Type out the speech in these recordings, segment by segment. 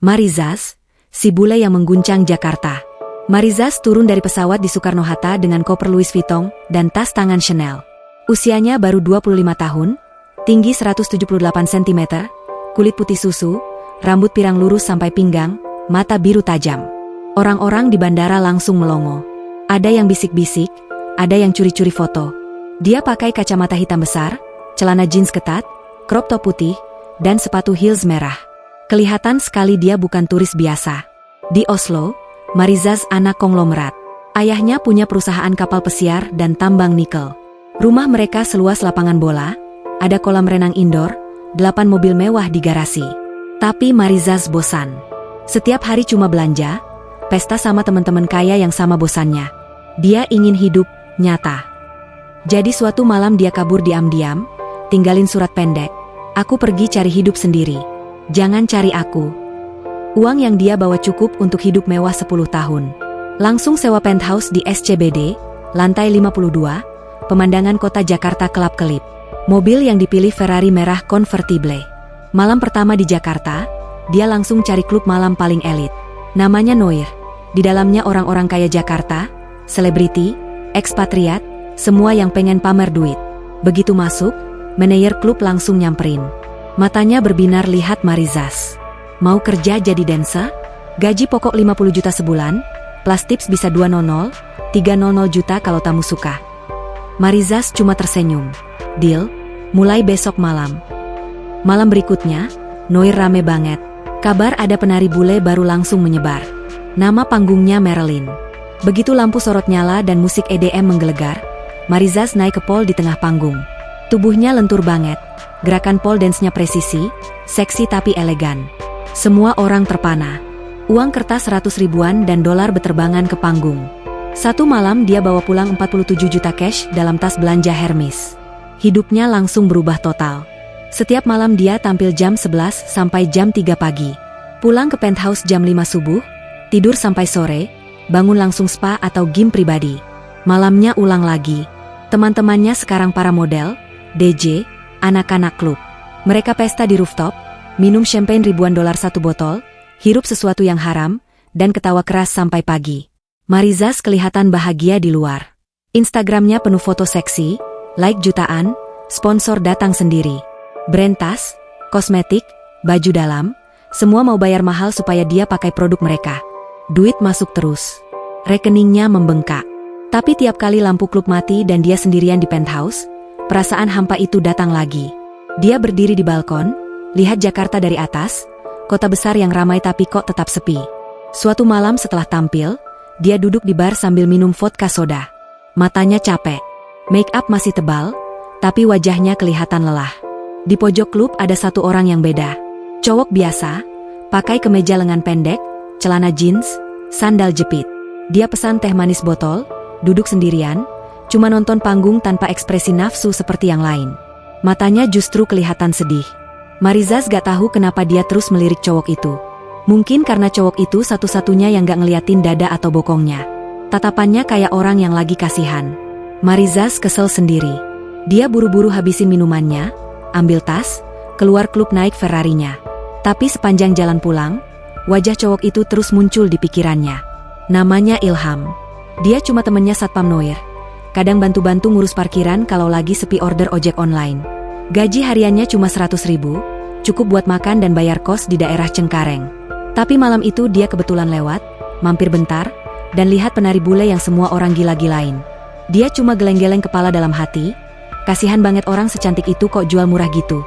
Marizas, si bule yang mengguncang Jakarta. Marizas turun dari pesawat di Soekarno-Hatta dengan koper Louis Vuitton dan tas tangan Chanel. Usianya baru 25 tahun, tinggi 178 cm, kulit putih susu, rambut pirang lurus sampai pinggang, mata biru tajam. Orang-orang di bandara langsung melongo. Ada yang bisik-bisik, ada yang curi-curi foto. Dia pakai kacamata hitam besar, celana jeans ketat, crop top putih, dan sepatu heels merah. Kelihatan sekali dia bukan turis biasa. Di Oslo, Marizas anak konglomerat. Ayahnya punya perusahaan kapal pesiar dan tambang nikel. Rumah mereka seluas lapangan bola, ada kolam renang indoor, 8 mobil mewah di garasi. Tapi Marizas bosan. Setiap hari cuma belanja, pesta sama teman-teman kaya yang sama bosannya. Dia ingin hidup nyata. Jadi suatu malam dia kabur diam-diam, tinggalin surat pendek. Aku pergi cari hidup sendiri. Jangan cari aku. Uang yang dia bawa cukup untuk hidup mewah 10 tahun. Langsung sewa penthouse di SCBD, lantai 52, pemandangan kota Jakarta kelap-kelip. Mobil yang dipilih Ferrari merah convertible. Malam pertama di Jakarta, dia langsung cari klub malam paling elit. Namanya Noir. Di dalamnya orang-orang kaya Jakarta, selebriti, ekspatriat, semua yang pengen pamer duit. Begitu masuk, manajer klub langsung nyamperin. Matanya berbinar lihat Marizas. Mau kerja jadi dancer? Gaji pokok 50 juta sebulan, plus tips bisa 200, 300 juta kalau tamu suka. Marizas cuma tersenyum. Deal, mulai besok malam. Malam berikutnya, Noir rame banget. Kabar ada penari bule baru langsung menyebar. Nama panggungnya Marilyn. Begitu lampu sorot nyala dan musik EDM menggelegar, Marizas naik ke pole di tengah panggung. Tubuhnya lentur banget, gerakan pole dance-nya presisi, seksi tapi elegan. Semua orang terpana. Uang kertas 100 ribuan dan dolar beterbangan ke panggung. Satu malam dia bawa pulang 47 juta cash dalam tas belanja Hermes. Hidupnya langsung berubah total. Setiap malam dia tampil jam 11 sampai jam 3 pagi. Pulang ke penthouse jam 5 subuh, tidur sampai sore, bangun langsung spa atau gym pribadi. Malamnya ulang lagi. Teman-temannya sekarang para model, DJ, anak-anak klub. Mereka pesta di rooftop, minum champagne ribuan dolar satu botol, hirup sesuatu yang haram, dan ketawa keras sampai pagi. Marizas kelihatan bahagia di luar. Instagramnya penuh foto seksi, like jutaan, sponsor datang sendiri. Brand tas, kosmetik, baju dalam, semua mau bayar mahal supaya dia pakai produk mereka. Duit masuk terus. Rekeningnya membengkak. Tapi tiap kali lampu klub mati dan dia sendirian di penthouse, perasaan hampa itu datang lagi. Dia berdiri di balkon, lihat Jakarta dari atas, kota besar yang ramai tapi kok tetap sepi. Suatu malam setelah tampil, dia duduk di bar sambil minum vodka soda. Matanya capek. Make up masih tebal, tapi wajahnya kelihatan lelah. Di pojok klub ada satu orang yang beda. Cowok biasa, pakai kemeja lengan pendek, celana jeans, sandal jepit. Dia pesan teh manis botol, duduk sendirian, cuma nonton panggung tanpa ekspresi nafsu seperti yang lain. Matanya justru kelihatan sedih. Marizas gak tahu kenapa dia terus melirik cowok itu. Mungkin karena cowok itu satu-satunya yang gak ngeliatin dada atau bokongnya. Tatapannya kayak orang yang lagi kasihan. Marizas kesel sendiri. Dia buru-buru habisin minumannya, ambil tas, keluar klub naik Ferrarinya. Tapi sepanjang jalan pulang, wajah cowok itu terus muncul di pikirannya. Namanya Ilham. Dia cuma temennya Satpam Noir. Kadang bantu-bantu ngurus parkiran kalau lagi sepi order ojek online. Gaji hariannya cuma 100 ribu, cukup buat makan dan bayar kos di daerah Cengkareng. Tapi malam itu dia kebetulan lewat, mampir bentar, dan lihat penari bule yang semua orang gila-gilain. Dia cuma geleng-geleng kepala dalam hati, kasihan banget orang secantik itu kok jual murah gitu.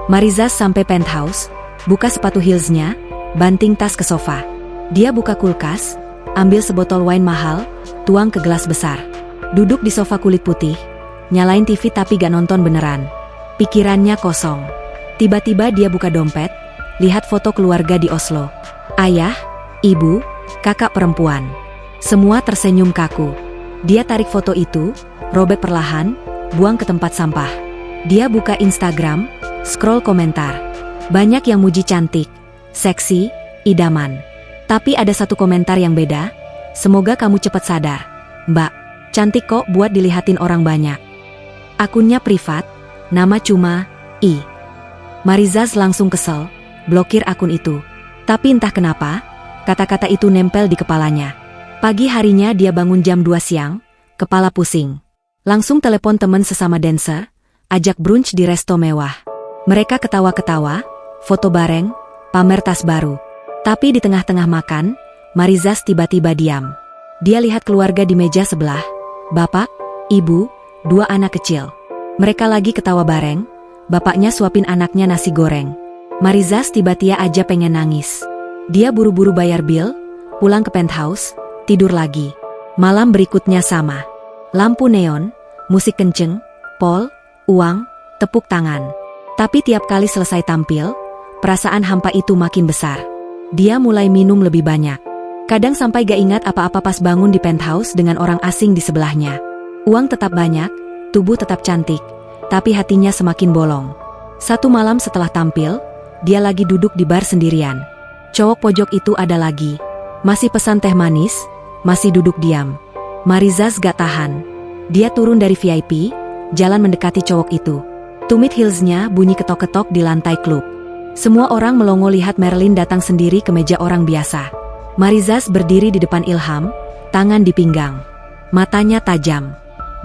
Marizas sampai penthouse, buka sepatu heelsnya, banting tas ke sofa. Dia buka kulkas, ambil sebotol wine mahal, tuang ke gelas besar. Duduk di sofa kulit putih, nyalain TV tapi gak nonton beneran. Pikirannya kosong. Tiba-tiba dia buka dompet, lihat foto keluarga di Oslo. Ayah, ibu, kakak perempuan. Semua tersenyum kaku. Dia tarik foto itu, robek perlahan, buang ke tempat sampah. Dia buka Instagram, scroll komentar. Banyak yang muji cantik, seksi, idaman. Tapi ada satu komentar yang beda. Semoga kamu cepat sadar. Mbak, cantik kok buat dilihatin orang banyak. Akunnya privat, nama cuma I. Marizas langsung kesel, blokir akun itu. Tapi entah kenapa, kata-kata itu nempel di kepalanya. Pagi harinya dia bangun jam 2 siang, kepala pusing. Langsung telepon teman sesama dancer, ajak brunch di resto mewah. Mereka ketawa-ketawa, foto bareng, pamer tas baru. Tapi di tengah-tengah makan, Marizas tiba-tiba diam. Dia lihat keluarga di meja sebelah, bapak, ibu, 2 anak kecil. Mereka lagi ketawa bareng, bapaknya suapin anaknya nasi goreng. Marizas tiba-tiba aja pengen nangis. Dia buru-buru bayar bil, pulang ke penthouse, tidur lagi. Malam berikutnya sama. Lampu neon, musik kenceng, pol, uang, tepuk tangan. Tapi tiap kali selesai tampil, perasaan hampa itu makin besar. Dia mulai minum lebih banyak. Kadang sampai gak ingat apa-apa pas bangun di penthouse dengan orang asing di sebelahnya. Uang tetap banyak, tubuh tetap cantik, tapi hatinya semakin bolong. Satu malam setelah tampil, dia lagi duduk di bar sendirian. Cowok pojok itu ada lagi. Masih pesan teh manis, masih duduk diam. Marizas gak tahan. Dia turun dari VIP, jalan mendekati cowok itu. Tumit heelsnya bunyi ketok-ketok di lantai klub. Semua orang melongo lihat Marilyn datang sendiri ke meja orang biasa. Marizas berdiri di depan Ilham, tangan di pinggang. Matanya tajam.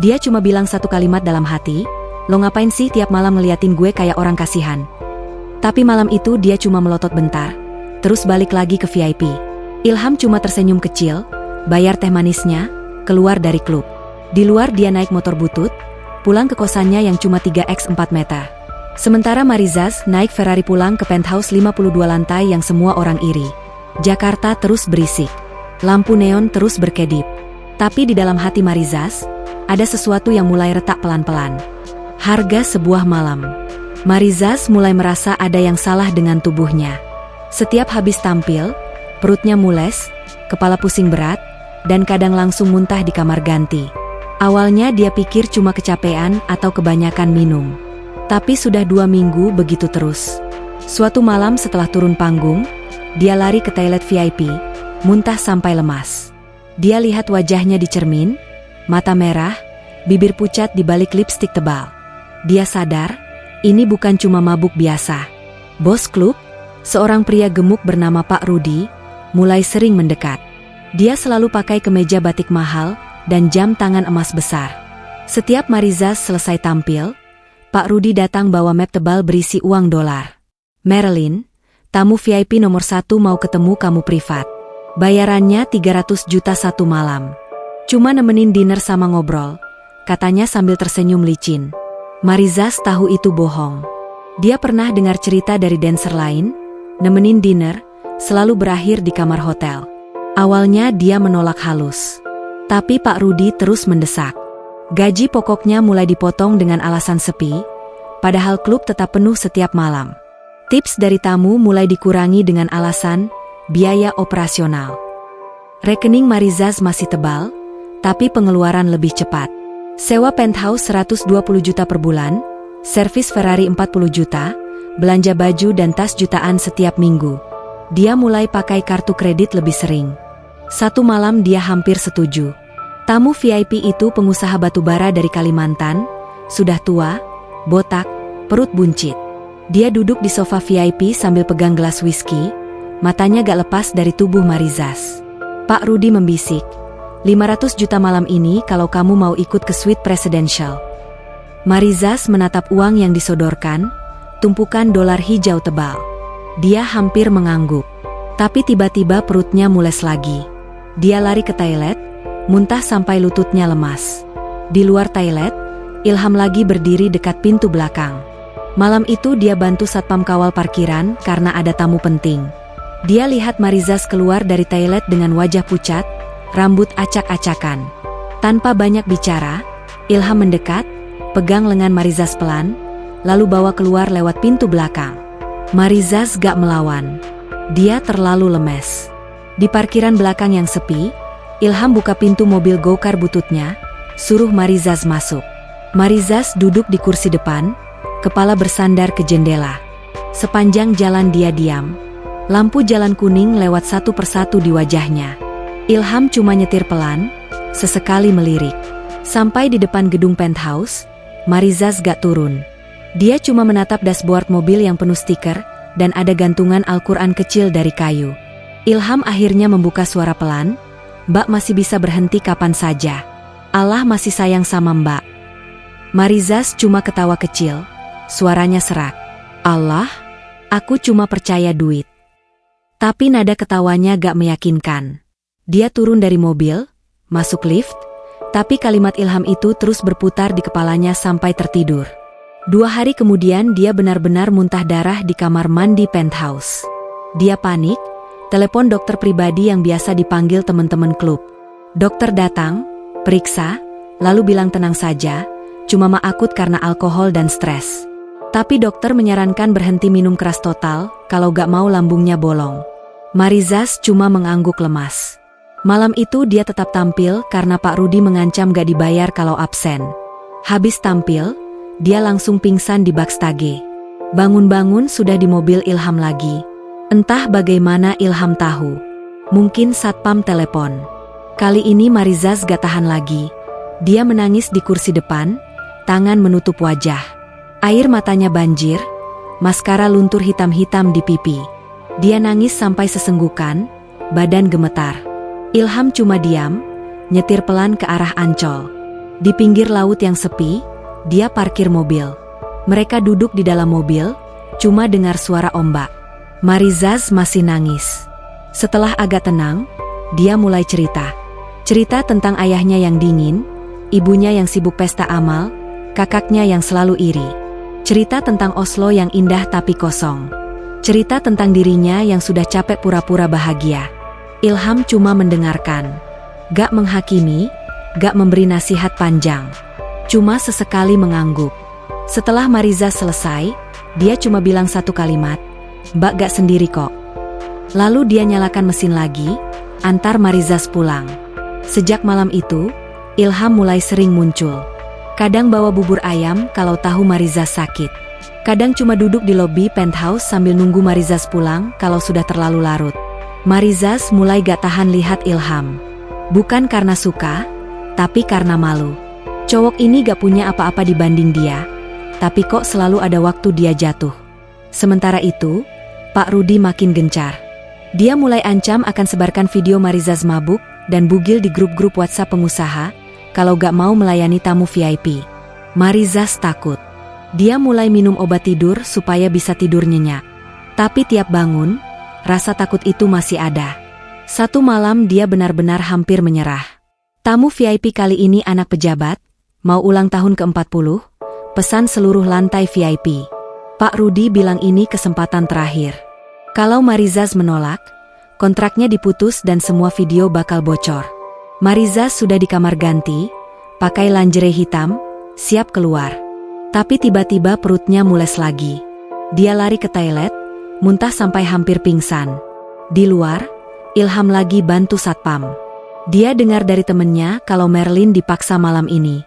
Dia cuma bilang satu kalimat dalam hati, "Lo ngapain sih tiap malam ngeliatin gue kayak orang kasihan?" Tapi malam itu dia cuma melotot bentar, terus balik lagi ke VIP. Ilham cuma tersenyum kecil, bayar teh manisnya, keluar dari klub. Di luar dia naik motor butut, pulang ke kosannya yang cuma 3x4 meter. Sementara Marizas naik Ferrari pulang ke penthouse 52 lantai yang semua orang iri. Jakarta terus berisik. Lampu neon terus berkedip. Tapi di dalam hati Marizas, ada sesuatu yang mulai retak pelan-pelan. Harga sebuah malam. Marizas mulai merasa ada yang salah dengan tubuhnya. Setiap habis tampil, perutnya mules, kepala pusing berat, dan kadang langsung muntah di kamar ganti. Awalnya dia pikir cuma kecapean atau kebanyakan minum. Tapi sudah 2 minggu begitu terus. Suatu malam setelah turun panggung, dia lari ke toilet VIP, muntah sampai lemas. Dia lihat wajahnya di cermin, mata merah, bibir pucat di balik lipstik tebal. Dia sadar, ini bukan cuma mabuk biasa. Bos klub, seorang pria gemuk bernama Pak Rudi, mulai sering mendekat. Dia selalu pakai kemeja batik mahal dan jam tangan emas besar. Setiap Marizas selesai tampil, Pak Rudi datang bawa map tebal berisi uang dolar. "Marilyn, tamu VIP nomor 1 mau ketemu kamu privat. Bayarannya 300 juta satu malam. Cuma nemenin dinner sama ngobrol," katanya sambil tersenyum licin. Marizas tahu itu bohong. Dia pernah dengar cerita dari dancer lain, nemenin dinner, selalu berakhir di kamar hotel. Awalnya dia menolak halus. Tapi Pak Rudi terus mendesak. Gaji pokoknya mulai dipotong dengan alasan sepi, padahal klub tetap penuh setiap malam. Tips dari tamu mulai dikurangi dengan alasan biaya operasional. Rekening Marizas masih tebal, tapi pengeluaran lebih cepat. Sewa penthouse 120 juta per bulan, servis Ferrari 40 juta, belanja baju dan tas jutaan setiap minggu. Dia mulai pakai kartu kredit lebih sering. Satu malam dia hampir setuju. Tamu VIP itu pengusaha batubara dari Kalimantan, sudah tua, botak, perut buncit. Dia duduk di sofa VIP sambil pegang gelas whisky, matanya gak lepas dari tubuh Marizas. Pak Rudi membisik, 500 juta malam ini kalau kamu mau ikut ke suite presidential. Marizas menatap uang yang disodorkan, tumpukan dolar hijau tebal. Dia hampir mengangguk. Tapi tiba-tiba perutnya mules lagi. Dia lari ke toilet, muntah sampai lututnya lemas. Di luar toilet, Ilham lagi berdiri dekat pintu belakang. Malam itu dia bantu satpam kawal parkiran karena ada tamu penting. Dia lihat Marizas keluar dari toilet dengan wajah pucat, rambut acak-acakan. Tanpa banyak bicara, Ilham mendekat, pegang lengan Marizas pelan, lalu bawa keluar lewat pintu belakang. Marizas gak melawan. Dia terlalu lemes. Di parkiran belakang yang sepi, Ilham buka pintu mobil go-kart bututnya, suruh Marizas masuk. Marizas duduk di kursi depan, kepala bersandar ke jendela. Sepanjang jalan dia diam. Lampu jalan kuning lewat satu persatu di wajahnya. Ilham cuma nyetir pelan, sesekali melirik. Sampai di depan gedung penthouse, Marizas gak turun. Dia cuma menatap dashboard mobil yang penuh stiker, dan ada gantungan Al-Quran kecil dari kayu. Ilham akhirnya membuka suara pelan, "Mbak masih bisa berhenti kapan saja. Allah masih sayang sama Mbak." Marizas cuma ketawa kecil, suaranya serak. "Allah? Aku cuma percaya duit." Tapi nada ketawanya gak meyakinkan. Dia turun dari mobil, masuk lift, tapi kalimat ilham itu terus berputar di kepalanya sampai tertidur. 2 hari kemudian dia benar-benar muntah darah di kamar mandi penthouse. Dia panik, telepon dokter pribadi yang biasa dipanggil teman-teman klub. Dokter datang, periksa, lalu bilang tenang saja, cuma mah akut karena alkohol dan stres. Tapi dokter menyarankan berhenti minum keras total, kalau gak mau lambungnya bolong. Marizas cuma mengangguk lemas. Malam itu dia tetap tampil karena Pak Rudi mengancam gak dibayar kalau absen. Habis tampil, dia langsung pingsan di backstage. Bangun-bangun sudah di mobil Ilham lagi. Entah bagaimana Ilham tahu. Mungkin satpam telepon. Kali ini Marizas gak tahan lagi. Dia menangis di kursi depan, tangan menutup wajah. Air matanya banjir, maskara luntur hitam-hitam di pipi. Dia nangis sampai sesenggukan, badan gemetar. Ilham cuma diam, nyetir pelan ke arah Ancol. Di pinggir laut yang sepi, dia parkir mobil. Mereka duduk di dalam mobil, cuma dengar suara ombak. Marizas masih nangis. Setelah agak tenang, dia mulai cerita. Cerita tentang ayahnya yang dingin, ibunya yang sibuk pesta amal, kakaknya yang selalu iri. Cerita tentang Oslo yang indah tapi kosong. Cerita tentang dirinya yang sudah capek pura-pura bahagia. Ilham cuma mendengarkan. Gak menghakimi, gak memberi nasihat panjang. Cuma sesekali mengangguk. Setelah Marizas selesai, dia cuma bilang satu kalimat, "Mbak gak sendiri kok." Lalu dia nyalakan mesin lagi, antar Marizas pulang. Sejak malam itu, Ilham mulai sering muncul. Kadang bawa bubur ayam kalau tahu Marizas sakit. Kadang cuma duduk di lobi penthouse sambil nunggu Marizas pulang kalau sudah terlalu larut. Marizas mulai gak tahan lihat Ilham. Bukan karena suka, tapi karena malu. Cowok ini gak punya apa-apa dibanding dia, tapi kok selalu ada waktu dia jatuh. Sementara itu, Pak Rudi makin gencar. Dia mulai ancam akan sebarkan video Marizas mabuk dan bugil di grup-grup WhatsApp pengusaha, kalau gak mau melayani tamu VIP. Marizas takut. Dia mulai minum obat tidur supaya bisa tidur nyenyak. Tapi tiap bangun, rasa takut itu masih ada. Satu malam dia benar-benar hampir menyerah. Tamu VIP kali ini anak pejabat, mau ulang tahun ke-40, pesan seluruh lantai VIP. Pak Rudi bilang ini kesempatan terakhir. Kalau Marizas menolak, kontraknya diputus dan semua video bakal bocor. Marizas sudah di kamar ganti, pakai lingerie hitam, siap keluar. Tapi tiba-tiba perutnya mules lagi. Dia lari ke toilet, muntah sampai hampir pingsan. Di luar, Ilham lagi bantu satpam. Dia dengar dari temennya kalau Merlin dipaksa malam ini.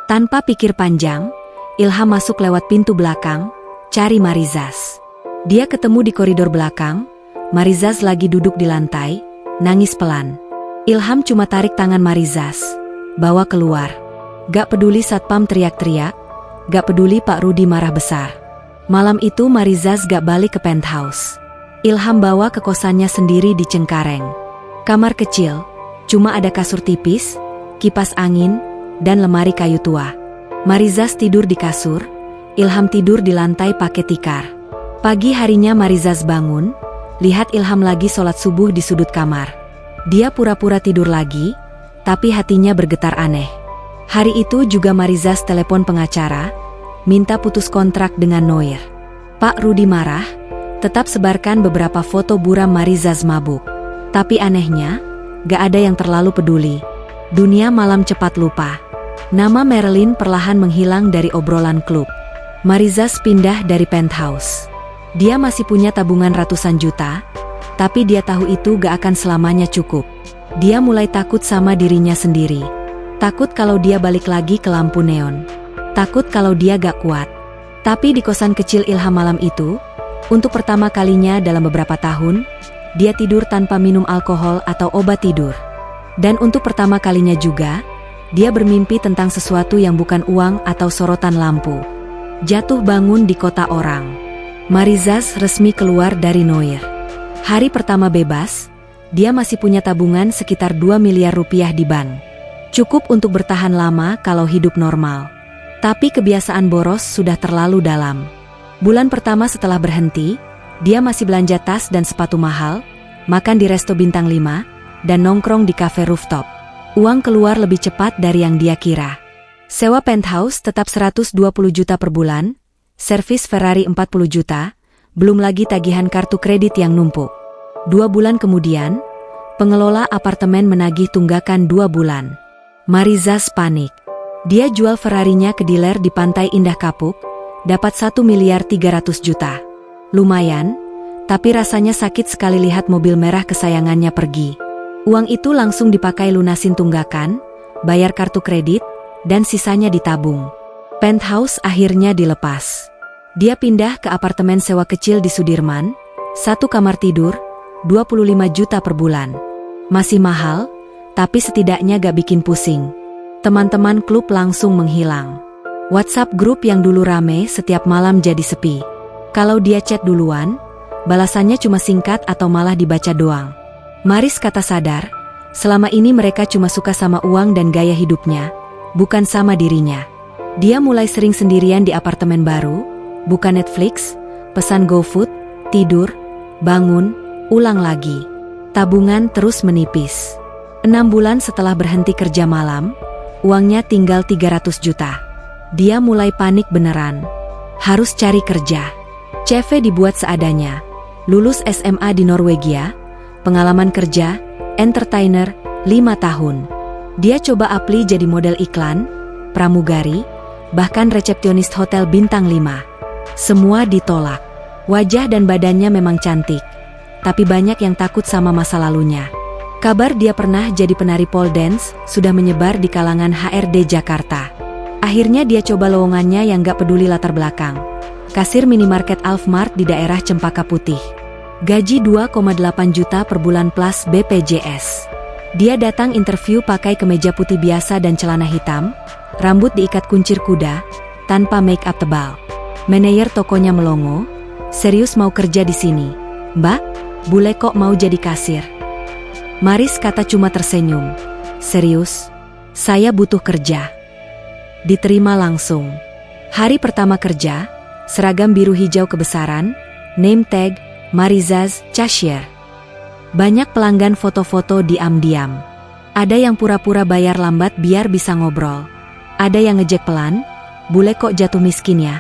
Tanpa pikir panjang, Ilham masuk lewat pintu belakang, cari Marizas. Dia ketemu di koridor belakang, Marizas lagi duduk di lantai, nangis pelan. Ilham cuma tarik tangan Marizas, bawa keluar. Gak peduli satpam teriak-teriak, gak peduli Pak Rudi marah besar. Malam itu Marizas gak balik ke penthouse. Ilham bawa ke kosannya sendiri di Cengkareng. Kamar kecil, cuma ada kasur tipis, kipas angin, dan lemari kayu tua. Marizas tidur di kasur, Ilham tidur di lantai pakai tikar. Pagi harinya Marizas bangun, lihat Ilham lagi sholat subuh di sudut kamar. Dia pura-pura tidur lagi, tapi hatinya bergetar aneh. Hari itu juga Marizas telepon pengacara, minta putus kontrak dengan Noir. Pak Rudi marah, tetap sebarkan beberapa foto buram Marizas mabuk. Tapi anehnya, gak ada yang terlalu peduli. Dunia malam cepat lupa. Nama Merlin perlahan menghilang dari obrolan klub. Marizas pindah dari penthouse. Dia masih punya tabungan ratusan juta, tapi dia tahu itu gak akan selamanya cukup. Dia mulai takut sama dirinya sendiri. Takut kalau dia balik lagi ke lampu neon. Takut kalau dia gak kuat. Tapi di kosan kecil Ilham malam itu, untuk pertama kalinya dalam beberapa tahun, dia tidur tanpa minum alkohol atau obat tidur. Dan untuk pertama kalinya juga, dia bermimpi tentang sesuatu yang bukan uang atau sorotan lampu. Jatuh bangun di kota orang. Marizas resmi keluar dari Noir. Hari pertama bebas, dia masih punya tabungan sekitar 2 miliar rupiah di bank. Cukup untuk bertahan lama kalau hidup normal. Tapi kebiasaan boros sudah terlalu dalam. Bulan pertama setelah berhenti, dia masih belanja tas dan sepatu mahal, makan di resto bintang 5, dan nongkrong di kafe rooftop. Uang keluar lebih cepat dari yang dia kira. Sewa penthouse tetap 120 juta per bulan, servis Ferrari 40 juta, belum lagi tagihan kartu kredit yang numpuk. 2 bulan kemudian, pengelola apartemen menagih tunggakan 2 bulan. Marizas panik. Dia jual Ferrarinya ke dealer di Pantai Indah Kapuk, dapat 1 miliar 300 juta. Lumayan, tapi rasanya sakit sekali lihat mobil merah kesayangannya pergi. Uang itu langsung dipakai lunasin tunggakan, bayar kartu kredit, dan sisanya ditabung. Penthouse akhirnya dilepas. Dia pindah ke apartemen sewa kecil di Sudirman, 1 kamar tidur, 25 juta per bulan. Masih mahal, tapi setidaknya gak bikin pusing. Teman-teman klub langsung menghilang. WhatsApp grup yang dulu rame setiap malam jadi sepi. Kalau dia chat duluan, balasannya cuma singkat atau malah dibaca doang. Maris kata sadar, selama ini mereka cuma suka sama uang dan gaya hidupnya, bukan sama dirinya. Dia mulai sering sendirian di apartemen baru, buka Netflix, pesan GoFood, tidur, bangun, ulang lagi. Tabungan terus menipis. 6 bulan setelah berhenti kerja malam, uangnya tinggal 300 juta. Dia mulai panik beneran. Harus cari kerja. CV dibuat seadanya. Lulus SMA di Norwegia, pengalaman kerja, entertainer, 5 tahun. Dia coba apply jadi model iklan, pramugari, bahkan resepsionis hotel bintang 5. Semua ditolak. Wajah dan badannya memang cantik, tapi banyak yang takut sama masa lalunya. Kabar dia pernah jadi penari pole dance sudah menyebar di kalangan HRD Jakarta. Akhirnya dia coba lowongannya yang gak peduli latar belakang. Kasir minimarket Alfmart di daerah Cempaka Putih. Gaji 2,8 juta per bulan plus BPJS. Dia datang interview pakai kemeja putih biasa dan celana hitam, rambut diikat kuncir kuda, tanpa make up tebal. Manajer tokonya melongo, "Serius mau kerja di sini, Mbak? Bule kok mau jadi kasir?" Maris kata cuma tersenyum. "Serius, saya butuh kerja." Diterima langsung. Hari pertama kerja, seragam biru hijau kebesaran, name tag, Marizas, cashier. Banyak pelanggan foto-foto diam-diam. Ada yang pura-pura bayar lambat biar bisa ngobrol. Ada yang ngejek pelan, "Bule kok jatuh miskin ya?"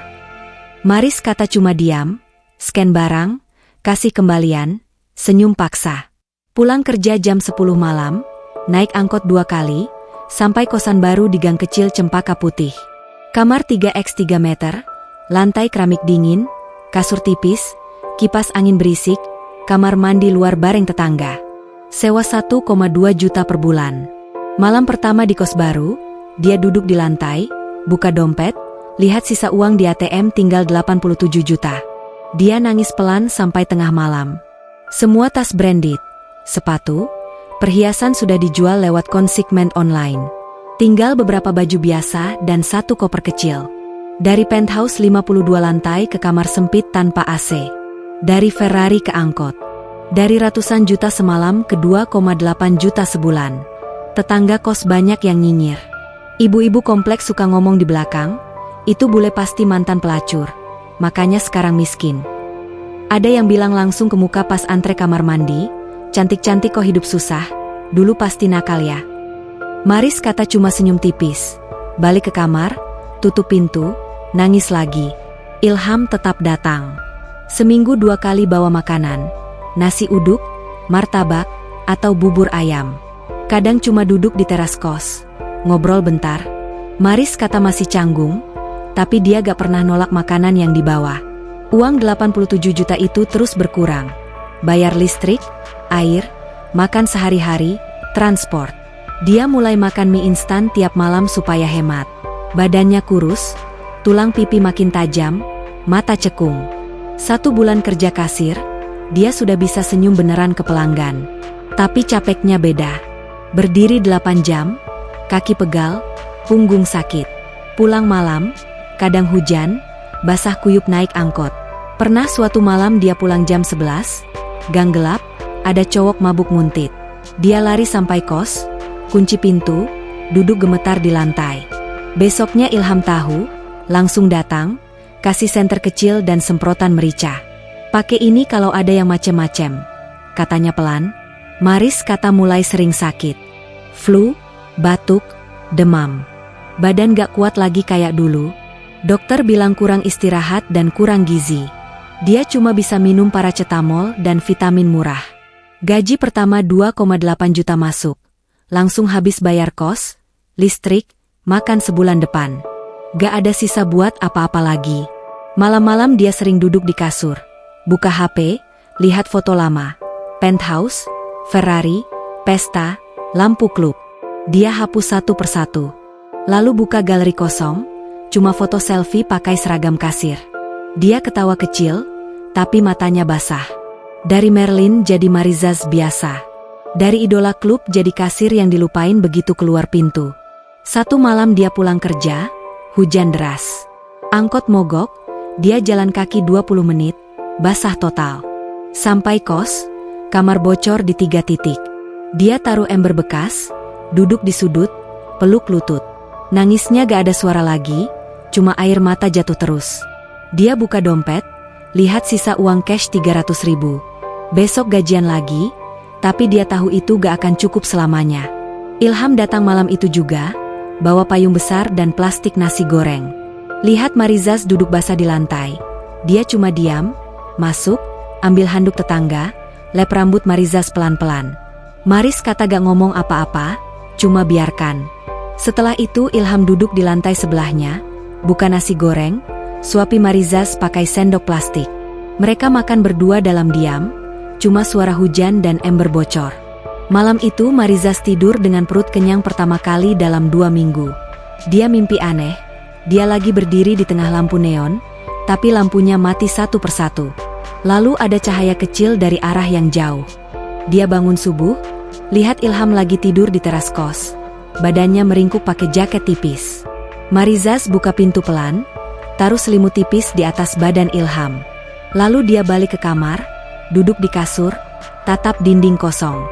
Maris kata cuma diam, scan barang, kasih kembalian, senyum paksa. Pulang kerja jam 10 malam, naik angkot 2 kali, sampai kosan baru di gang kecil Cempaka Putih. Kamar 3x3 meter, lantai keramik dingin, kasur tipis, kipas angin berisik, kamar mandi luar bareng tetangga. Sewa 1,2 juta per bulan. Malam pertama di kos baru, dia duduk di lantai, buka dompet, lihat sisa uang di ATM tinggal 87 juta. Dia nangis pelan sampai tengah malam. Semua tas branded, sepatu, perhiasan sudah dijual lewat konsigmen online. Tinggal beberapa baju biasa dan 1 koper kecil. Dari penthouse 52 lantai ke kamar sempit tanpa AC. Dari Ferrari ke angkot. Dari ratusan juta semalam ke 2,8 juta sebulan. Tetangga kos banyak yang nyinyir. Ibu-ibu kompleks suka ngomong di belakang, "Itu bule pasti mantan pelacur, makanya sekarang miskin." Ada yang bilang langsung ke muka pas antre kamar mandi, "Cantik-cantik kok hidup susah, dulu pasti nakal ya." Maris kata cuma senyum tipis. Balik ke kamar, tutup pintu, nangis lagi. Ilham tetap datang. Seminggu 2 kali bawa makanan, nasi uduk, martabak, atau bubur ayam. Kadang cuma duduk di teras kos, ngobrol bentar. Maris kata masih canggung, tapi dia gak pernah nolak makanan yang dibawa. Uang 87 juta itu terus berkurang. Bayar listrik, air, makan sehari-hari, transport. Dia mulai makan mie instan tiap malam supaya hemat. Badannya kurus, tulang pipi makin tajam, mata cekung. 1 bulan kerja kasir, dia sudah bisa senyum beneran ke pelanggan. Tapi capeknya beda. Berdiri 8 jam, kaki pegal, punggung sakit. Pulang malam, kadang hujan, basah kuyup naik angkot. Pernah suatu malam dia pulang jam 11, gang gelap, ada cowok mabuk nguntit. Dia lari sampai kos, kunci pintu, duduk gemetar di lantai. Besoknya Ilham tahu, langsung datang, kasih senter kecil dan semprotan merica. Pakai ini kalau ada yang macem-macem, katanya pelan. Maris kata mulai sering sakit. Flu, batuk, demam. Badan gak kuat lagi kayak dulu. Dokter bilang kurang istirahat dan kurang gizi. Dia cuma bisa minum paracetamol dan vitamin murah. Gaji pertama 2,8 juta masuk. Langsung habis bayar kos, listrik, makan sebulan depan. Gak ada sisa buat apa-apa lagi. Malam-malam dia sering duduk di kasur. Buka HP, lihat foto lama. Penthouse, Ferrari, pesta, lampu klub. Dia hapus satu persatu. Lalu buka galeri kosong, cuma foto selfie pakai seragam kasir. Dia ketawa kecil, tapi matanya basah. Dari Merlin jadi Marizaz biasa. Dari idola klub jadi kasir yang dilupain begitu keluar pintu. Satu malam dia pulang kerja, hujan deras. Angkot mogok, dia jalan kaki 20 menit, basah total. Sampai kos, kamar bocor di 3 titik. Dia taruh ember bekas, duduk di sudut, peluk lutut. Nangisnya gak ada suara lagi, cuma air mata jatuh terus. Dia buka dompet, lihat sisa uang cash 300 ribu. Besok gajian lagi, tapi dia tahu itu gak akan cukup selamanya. Ilham datang malam itu juga, bawa payung besar dan plastik nasi goreng. Lihat Marizaz duduk basah di lantai. Dia cuma diam, masuk, ambil handuk tetangga, lep rambut Marizaz pelan-pelan. Maris kata gak ngomong apa-apa, cuma biarkan. Setelah itu Ilham duduk di lantai sebelahnya, buka nasi goreng, suapi Marizaz pakai sendok plastik. Mereka makan berdua dalam diam, cuma suara hujan dan ember bocor. Malam itu Marizaz tidur dengan perut kenyang pertama kali dalam 2 minggu. Dia mimpi aneh, dia lagi berdiri di tengah lampu neon, tapi lampunya mati satu persatu. Lalu ada cahaya kecil dari arah yang jauh. Dia bangun subuh, lihat Ilham lagi tidur di teras kos. Badannya meringkuk pakai jaket tipis. Marizaz buka pintu pelan, taruh selimut tipis di atas badan Ilham. Lalu dia balik ke kamar, duduk di kasur, tatap dinding kosong.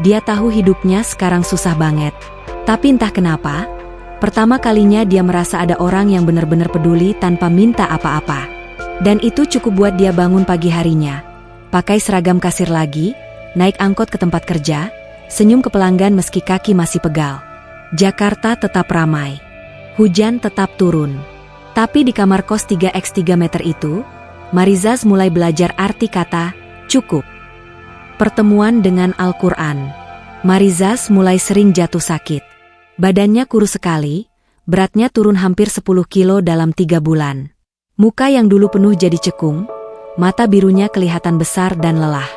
Dia tahu hidupnya sekarang susah banget. Tapi entah kenapa, pertama kalinya dia merasa ada orang yang benar-benar peduli tanpa minta apa-apa. Dan itu cukup buat dia bangun pagi harinya. Pakai seragam kasir lagi, naik angkot ke tempat kerja, senyum ke pelanggan meski kaki masih pegal. Jakarta tetap ramai. Hujan tetap turun. Tapi di kamar kos 3x3 meter itu, Marizaz mulai belajar arti kata cukup. Pertemuan dengan Al-Quran. Marizaz mulai sering jatuh sakit. Badannya kurus sekali, beratnya turun hampir 10 kilo dalam 3 bulan. Muka yang dulu penuh jadi cekung, mata birunya kelihatan besar dan lelah.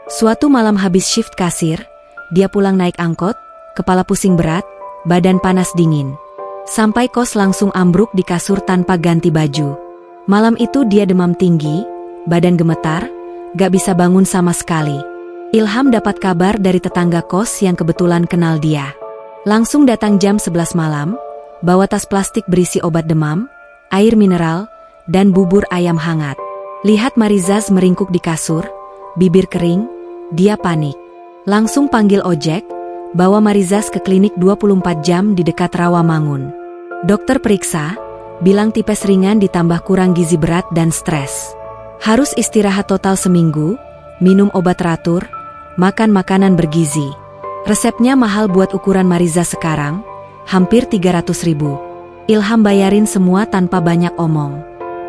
Suatu malam habis shift kasir, dia pulang naik angkot, kepala pusing berat, badan panas dingin. Sampai kos langsung ambruk di kasur tanpa ganti baju. Malam itu dia demam tinggi, badan gemetar, gak bisa bangun sama sekali. Ilham dapat kabar dari tetangga kos yang kebetulan kenal dia. Langsung datang jam 11 malam, bawa tas plastik berisi obat demam, air mineral, dan bubur ayam hangat. Lihat Marizaz meringkuk di kasur, bibir kering, dia panik. Langsung panggil ojek, bawa Marizaz ke klinik 24 jam di dekat Rawamangun. Dokter periksa, bilang tipes ringan ditambah kurang gizi berat dan stres. Harus istirahat total seminggu, minum obat teratur, makan makanan bergizi. Resepnya mahal buat ukuran Marizaz sekarang, hampir 300 ribu. Ilham bayarin semua tanpa banyak omong.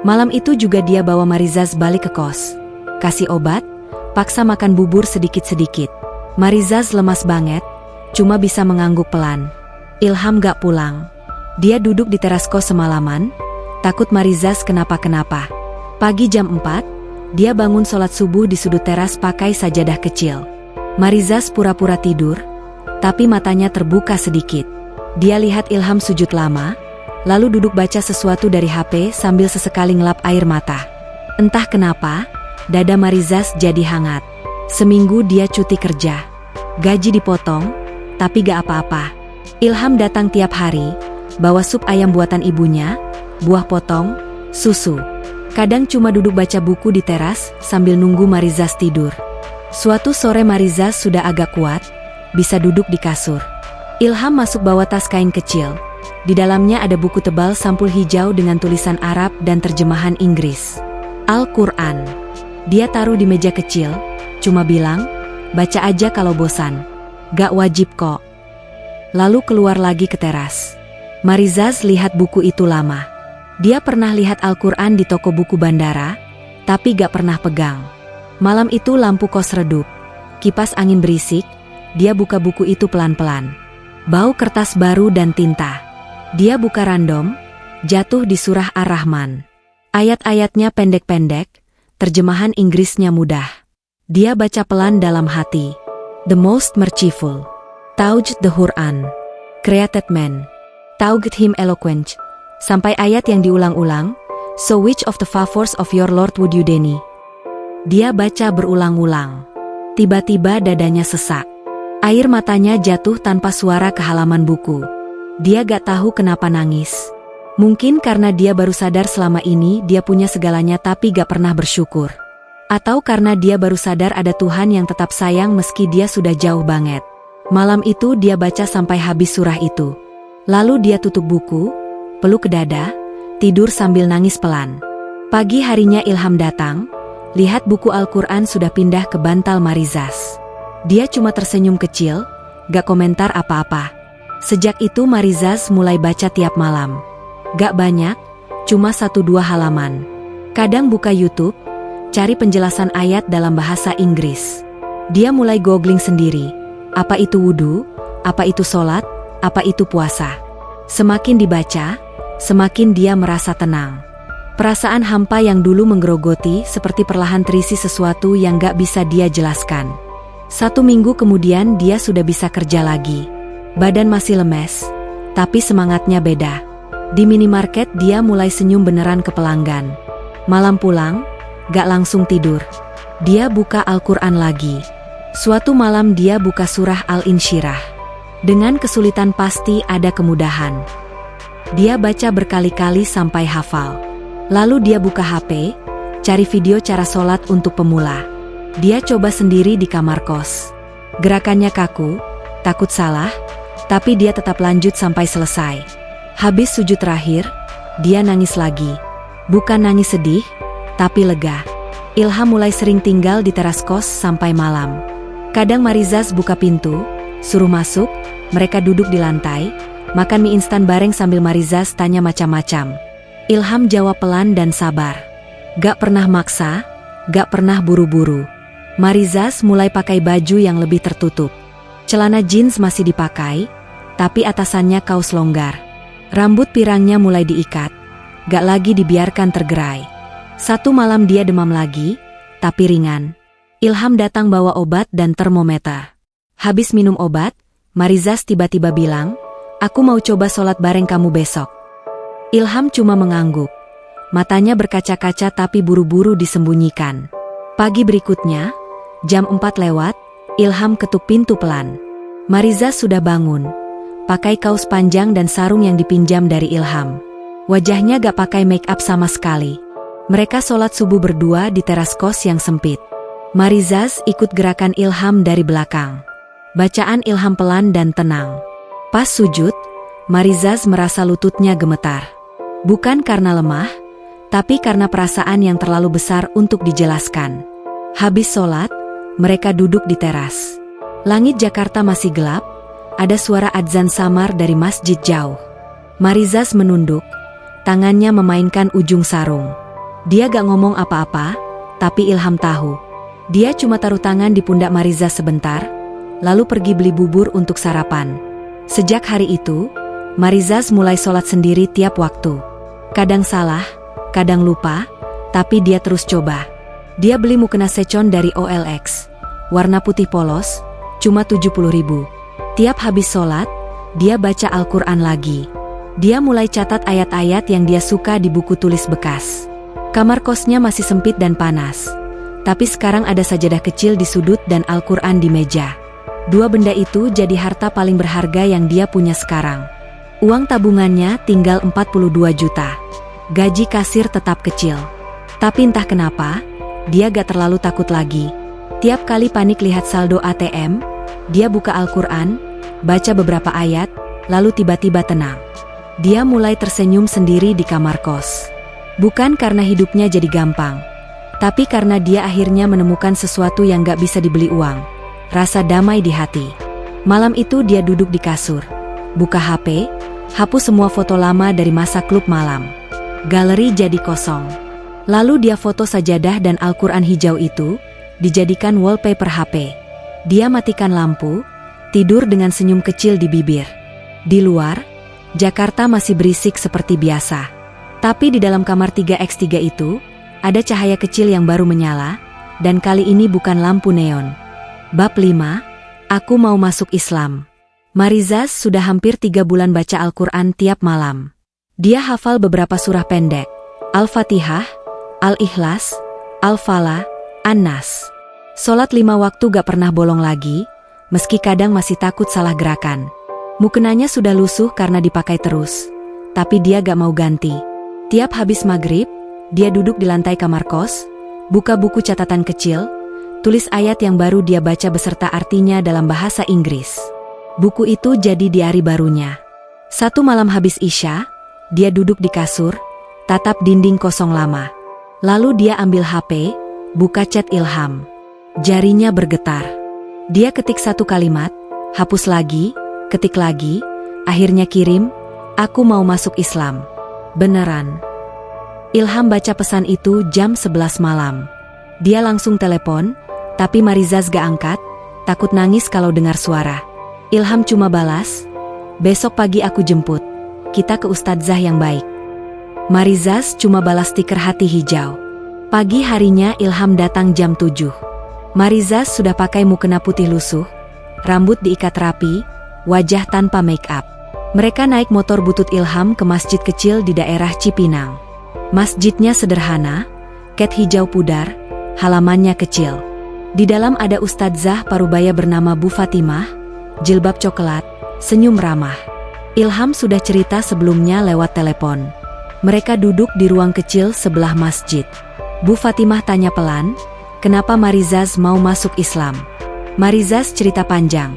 Malam itu juga dia bawa Marizaz balik ke kos. Kasih obat, paksa makan bubur sedikit-sedikit. Marizaz lemas banget, cuma bisa mengangguk pelan. Ilham gak pulang. Dia duduk di teras kos semalaman, takut Marizaz kenapa-kenapa. Pagi jam 4, dia bangun sholat subuh di sudut teras pakai sajadah kecil. Marizaz pura-pura tidur, tapi matanya terbuka sedikit. Dia lihat Ilham sujud lama, lalu duduk baca sesuatu dari HP sambil sesekali ngelap air mata. Entah kenapa, dada Marizaz jadi hangat. Seminggu dia cuti kerja. Gaji dipotong, tapi gak apa-apa. Ilham datang tiap hari, bawa sup ayam buatan ibunya, buah potong, susu. Kadang cuma duduk baca buku di teras sambil nunggu Marizas tidur. Suatu sore Marizas sudah agak kuat, bisa duduk di kasur. Ilham masuk bawa tas kain kecil. Di dalamnya ada buku tebal sampul hijau dengan tulisan Arab dan terjemahan Inggris. Al-Quran. Dia taruh di meja kecil, cuma bilang, baca aja kalau bosan. Gak wajib kok. Lalu keluar lagi ke teras. Marizas lihat buku itu lama. Dia pernah lihat Al-Quran di toko buku bandara, tapi gak pernah pegang. Malam itu lampu kos redup. Kipas angin berisik, dia buka buku itu pelan-pelan. Bau kertas baru dan tinta. Dia buka random, jatuh di surah Ar-Rahman. Ayat-ayatnya pendek-pendek, terjemahan Inggrisnya mudah. Dia baca pelan dalam hati. The most merciful. Taujud the Quran. Created man. Taujud him eloquent. Sampai ayat yang diulang-ulang, so which of the favors of your Lord would you deny? Dia baca berulang-ulang. Tiba-tiba dadanya sesak. Air matanya jatuh tanpa suara ke halaman buku. Dia gak tahu kenapa nangis. Mungkin karena dia baru sadar selama ini dia punya segalanya tapi gak pernah bersyukur. Atau karena dia baru sadar ada Tuhan yang tetap sayang meski dia sudah jauh banget. Malam itu dia baca sampai habis surah itu. Lalu dia tutup buku, peluk ke dada, tidur sambil nangis pelan. Pagi harinya Ilham datang, lihat buku Al-Quran sudah pindah ke bantal Marizas. Dia cuma tersenyum kecil, gak komentar apa-apa. Sejak itu Marizas mulai baca tiap malam. Gak banyak, cuma 1-2 halaman. Kadang buka YouTube, cari penjelasan ayat dalam bahasa Inggris. Dia mulai googling sendiri. Apa itu wudu? Apa itu sholat? Apa itu puasa? Semakin dibaca, semakin dia merasa tenang. Perasaan hampa yang dulu menggerogoti seperti perlahan terisi sesuatu yang gak bisa dia jelaskan. 1 minggu kemudian dia sudah bisa kerja lagi. Badan masih lemes, tapi semangatnya beda. Di minimarket dia mulai senyum beneran ke pelanggan. Malam pulang, gak langsung tidur. Dia buka Al-Quran lagi. Suatu malam dia buka surah Al-Insyirah. Dengan kesulitan pasti ada kemudahan. Dia baca berkali-kali sampai hafal. Lalu dia buka HP, cari video cara sholat untuk pemula. Dia coba sendiri di kamar kos. Gerakannya kaku, takut salah, tapi dia tetap lanjut sampai selesai. Habis sujud terakhir, dia nangis lagi. Bukan nangis sedih, tapi lega. Ilham mulai sering tinggal di teras kos sampai malam. Kadang Marizas buka pintu, suruh masuk, mereka duduk di lantai, makan mie instan bareng sambil Marizas tanya macam-macam. Ilham jawab pelan dan sabar. Gak pernah maksa, gak pernah buru-buru. Marizas mulai pakai baju yang lebih tertutup. Celana jeans masih dipakai, tapi atasannya kaos longgar. Rambut pirangnya mulai diikat, gak lagi dibiarkan tergerai. 1 malam dia demam lagi, tapi ringan. Ilham datang bawa obat dan termometer. Habis minum obat, Marizas tiba-tiba bilang, aku mau coba sholat bareng kamu besok. Ilham cuma mengangguk. Matanya berkaca-kaca tapi buru-buru disembunyikan. Pagi berikutnya, jam 4 lewat, Ilham ketuk pintu pelan. Marizas sudah bangun, pakai kaos panjang dan sarung yang dipinjam dari Ilham. Wajahnya gak pakai make up sama sekali. Mereka sholat subuh berdua di teras kos yang sempit. Marizas ikut gerakan Ilham dari belakang. Bacaan Ilham pelan dan tenang. Pas sujud, Marizas merasa lututnya gemetar. Bukan karena lemah, tapi karena perasaan yang terlalu besar untuk dijelaskan. Habis sholat, mereka duduk di teras. Langit Jakarta masih gelap, ada suara adzan samar dari masjid jauh. Marizas menunduk, tangannya memainkan ujung sarung. Dia gak ngomong apa-apa, tapi Ilham tahu. Dia cuma taruh tangan di pundak Marizas sebentar, lalu pergi beli bubur untuk sarapan. Sejak hari itu, Marizas mulai sholat sendiri tiap waktu. Kadang salah, kadang lupa, tapi dia terus coba. Dia beli mukena secon dari OLX, warna putih polos, cuma 70.000. Tiap habis sholat, dia baca Al-Quran lagi. Dia mulai catat ayat-ayat yang dia suka di buku tulis bekas. Kamar kosnya masih sempit dan panas, tapi sekarang ada sajadah kecil di sudut dan Al-Quran di meja. 2 benda itu jadi harta paling berharga yang dia punya sekarang. Uang tabungannya tinggal 42 juta. Gaji kasir tetap kecil. Tapi entah kenapa, dia gak terlalu takut lagi. Tiap kali panik lihat saldo ATM, dia buka Al-Quran, baca beberapa ayat, lalu tiba-tiba tenang. Dia mulai tersenyum sendiri di kamar kos. Bukan karena hidupnya jadi gampang, tapi karena dia akhirnya menemukan sesuatu yang gak bisa dibeli uang. Rasa damai di hati. Malam itu dia duduk di kasur, buka HP, hapus semua foto lama dari masa klub malam. Galeri jadi kosong. Lalu dia foto sajadah dan Al-Quran hijau itu, dijadikan wallpaper HP. Dia matikan lampu, tidur dengan senyum kecil di bibir. Di luar, Jakarta masih berisik seperti biasa. Tapi di dalam kamar 3x3 itu, ada cahaya kecil yang baru menyala, dan kali ini bukan lampu neon. Bab 5, Aku Mau Masuk Islam. Marizas sudah hampir 3 bulan baca Al-Quran tiap malam. Dia hafal beberapa surah pendek, Al-Fatihah, Al-Ikhlas, Al-Falah, An-Nas. Sholat 5 waktu gak pernah bolong lagi, meski kadang masih takut salah gerakan. Mukenanya sudah lusuh karena dipakai terus, tapi dia gak mau ganti. Tiap habis maghrib, dia duduk di lantai kamar kos, buka buku catatan kecil, tulis ayat yang baru dia baca beserta artinya dalam bahasa Inggris. Buku itu jadi diari barunya. Satu malam habis Isya, dia duduk di kasur, tatap dinding kosong lama. Lalu dia ambil HP, buka chat Ilham. Jarinya bergetar. Dia ketik satu kalimat, hapus lagi, ketik lagi, akhirnya kirim, "Aku mau masuk Islam." Beneran. Ilham baca pesan itu jam 11 malam. Dia langsung telepon, tapi Marizas gak angkat, takut nangis kalau dengar suara. Ilham cuma balas, "Besok pagi aku jemput, kita ke ustadzah yang baik." Marizas cuma balas stiker hati hijau. Pagi harinya Ilham datang jam 7. Marizas sudah pakai mukena putih lusuh, rambut diikat rapi, wajah tanpa make up. Mereka naik motor butut Ilham ke masjid kecil di daerah Cipinang. Masjidnya sederhana, cat hijau pudar, halamannya kecil. Di dalam ada ustadzah parubaya bernama Bu Fatimah, jilbab coklat, senyum ramah. Ilham sudah cerita sebelumnya lewat telepon. Mereka duduk di ruang kecil sebelah masjid. Bu Fatimah tanya pelan, kenapa Marizas mau masuk Islam? Marizas cerita panjang.